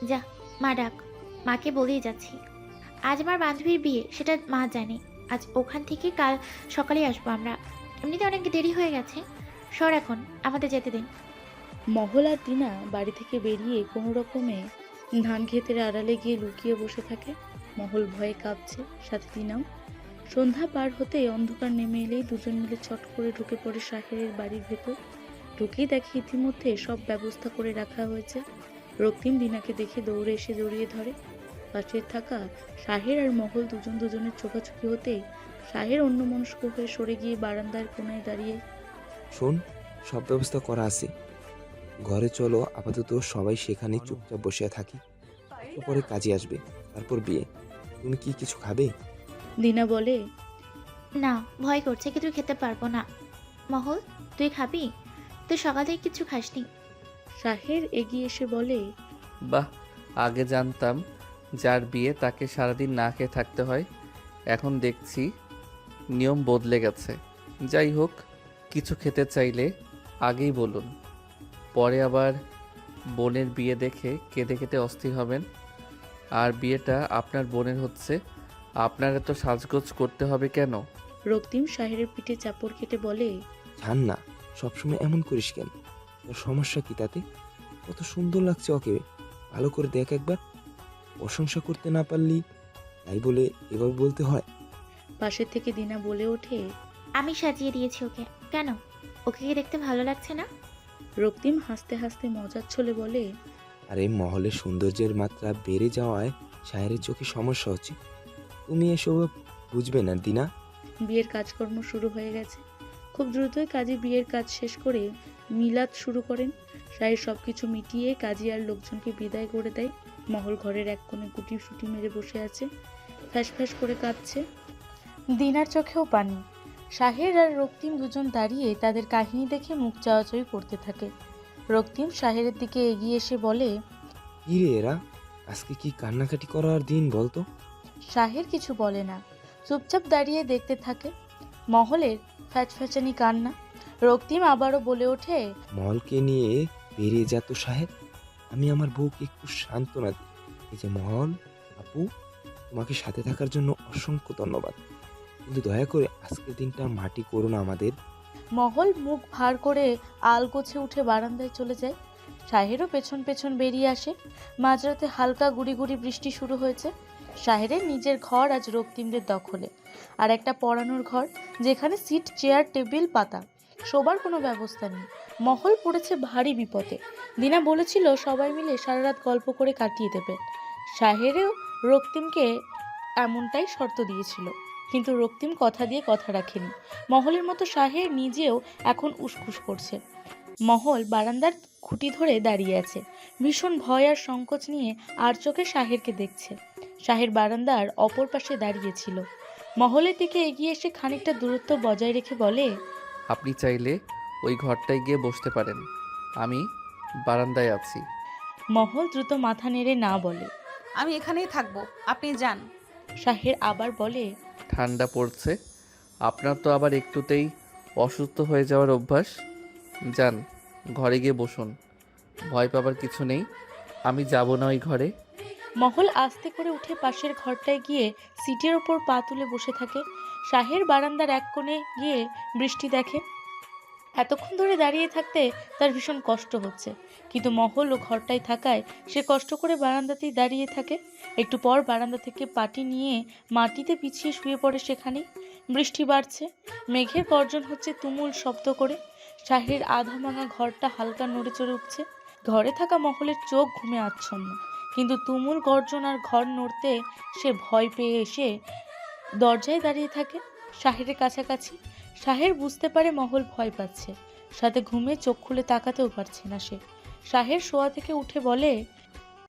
যা, মা ডাক। মাকে বলেই যাচ্ছি, আজ আমার বান্ধবীর বিয়ে, সেটা মা জানে। আজ ওখান থেকে কাল সকালে আসবো আমরা। এমনিতে অনেক দেরি হয়ে গেছে, সর এখন, আমাদের যেতে দিন।
মহল আর দিনা বাড়ি থেকে বেরিয়ে কোনো রকমে ধান ক্ষেতের আড়ালে গিয়ে লুকিয়ে বসে থাকে। মহল ভয়ে কাঁপছে, সাথে দিনাও। সন্ধ্যা পার হতেই অন্ধকার নেমে এলেই দুজন মিলে ছট করে ঢুকে পড়ে শাহেরের বাড়ির ভেতর। ঢুকেই দেখে ইতিমধ্যে সব ব্যবস্থা করে রাখা হয়েছে। রক্তিম দিনাকে দেখে দৌড়ে এসে জড়িয়ে ধরে। পাশে থাকা শাহের আর মহল দুজন দুজনের চোখাচোখি হতেই শাহের অন্যমনস্ক হয়ে সরে গিয়ে বারান্দার কোনায় দাঁড়িয়ে,
শোন, সব ব্যবস্থা করা আছে, ঘরে চলো। আপাতত সবাই সেখানে চুপচাপ বসে থাকি, একটু পরে কাজে আসবে, তারপর বিয়ে। তুমি কি কিছু খাবে?
দিনা বলে,
না, ভয় করছে, কিছু খেতে পারবো না। মহল, তুই খাবি? তুই সকাল থেকে কিছু খাসনি।
শাহের এগিয়ে এসে বলে,
বাহ, আগে জানতাম যার বিয়ে তাকে সারাদিন না খেয়ে থাকতে হয়, এখন দেখছি নিয়ম বদলে গেছে। যাই হোক, কিছু খেতে চাইলে আগেই বলুন, পরে আবার বোনের বিয়ে দেখে কেঁদে কেটে অস্থির হবেন। আর বিয়েটা আপনার বোনের হচ্ছে, আপনার এত সাজগোজ করতে হবে কেন?
রক্তিম শাহের পিঠে চাপড় কেটে বলে,
ছাড় না, সবসময় এমন করিস কেন? তোর সমস্যা কি তাতে? কত সুন্দর লাগছে ওকে, ভালো করে দেখ একবার। প্রশংসা করতে না পারলি তাই বলে এভাবে বলতে হয়?
পাশের থেকে দিনা বলে ওঠে,
আমি সাজিয়ে দিয়েছি ওকে। কেন, ওকে কি দেখতে ভালো লাগছে না?
রক্তিম হাসতে হাসতে মজার ছলে বলে,
আরে মহলের সৌন্দর্যের মাত্রা বেড়ে যাওয়ায় শায়েরের চোখে সমস্যা হচ্ছে, তুমি এসব বুঝবে না দিনা।
বিয়ের কাজকর্ম শুরু হয়ে গেছে। খুব দ্রুতই কাজী বিয়ের কাজ শেষ করে মিলাদ শুরু করেন। শাহের সবকিছু মিটিয়ে কাজী আর লোকজনকে বিদায় করে দেয়। মহল ঘরের এক কোণে গুটি সুটি মেরে বসে আছে, ফ্যাস ফ্যাস করে কাঁদছে। দিনার চোখেও পানি। শাহের আর রক্তিম দুজন দাঁড়িয়ে তাদের কাহিনী দেখে মুখ চাওয়াচাওয়ি করতে থাকে। রক্তিম শাহেরের দিকে এগিয়ে এসে বলে,
কি রে এরা, আজকে কি কান্নাকাটি করার দিন বলতো?
শাহের কিছু বলে না, চুপচাপ দাঁড়িয়ে দেখতে থাকে। মহলের ফ্যাচফ্যাচানি কান্না। রক্তিম আবারও বলে ওঠে,
মহলকে নিয়ে বেরিয়ে যা তো সাহেব, আমি আমার বউকে একটু সান্ত্বনা দিই। এই যে মহল আপু, তোমাকে সাথে থাকার জন্য অসংখ্য ধন্যবাদ, কিন্তু দয়া করে আজকের দিনটা মাটি করো না আমাদের।
মহল মুখ ভার করে আলগোছে উঠে বারান্দায় চলে যায়। শাহেরও পেছন পেছন বেরিয়ে আসে। মাঝরাতে হালকা গুড়ি গুড়ি বৃষ্টি শুরু হয়েছে। শাহেরের নিজের ঘর আজ রক্তিমদের দখলে, আর একটা পড়ানোর ঘর যেখানে সিট চেয়ার টেবিল পাতা, শোবার কোনো ব্যবস্থা নেই। মহল পড়েছে ভারী বিপদে। দিনা বলেছিল সবাই মিলে সারা রাত গল্প করে কাটিয়ে দেবে। শাহেরেও রক্তিমকে এমনটাই শর্ত দিয়েছিল, কিন্তু রক্তিম কথা দিয়ে কথা রাখেনি। মহলের মতো শাহের নিজেও এখন উসখুস করছে। মহল বারান্দার খুঁটি ধরে দাঁড়িয়ে আছে, ভীষণ ভয় আর সংকোচ নিয়ে আর চোখে শাহেরকে দেখছে। শাহের বারান্দার অপর পাশে দাঁড়িয়েছিল। মহলের দিকে এগিয়ে এসে খানিকটা দূরত্ব বজায় রেখে বলে,
আপনি চাইলে ওই ঘরটায় গিয়ে বসতে পারেন, আমি বারান্দায় আছি।
মহল দ্রুত মাথা নেড়ে না বলে,
আমি এখানেই থাকবো, আপনি যান।
শাহের আবার বলে,
ঠান্ডা পড়ছে, আপনার তো আবার একটুতেই অসুস্থ হয়ে যাওয়ার অভ্যাস। যান, ঘরে গিয়ে বসুন, ভয় পাবার কিছু নেই, আমি যাব না ওই ঘরে।
মহল আস্তে করে উঠে পাশের ঘরটায় গিয়ে সিটের ওপর পা তুলে বসে থাকে। শাহের বারান্দার এক কোণে গিয়ে বৃষ্টি দেখে। এতক্ষণ ধরে দাঁড়িয়ে থাকতে তার ভীষণ কষ্ট হচ্ছে, কিন্তু মহল ও ঘরটায় থাকায় সে কষ্ট করে বারান্দাতেই দাঁড়িয়ে থাকে। একটু পর বারান্দা থেকে পাটি নিয়ে মাটিতে পিছিয়ে শুয়ে পড়ে সেখানেই। বৃষ্টি বাড়ছে, মেঘের গর্জন হচ্ছে তুমুল শব্দ করে। শাহের আধা ভাঙা ঘরটা হালকা নড়ে চড়ে উঠছে। ঘরে থাকা মহলের চোখ ঘুমে আচ্ছন্ন, কিন্তু তুমুল গর্জন আর ঘর নড়তে সে ভয় পেয়ে এসে দরজায় দাঁড়িয়ে থাকে শাহেরের কাছাকাছি। শাহের বুঝতে পারে মহল ভয় পাচ্ছে, সাথে ঘুমে চোখ খুলে তাকাতেও পারছে না সে। শাহের শোয়া থেকে উঠে বলে,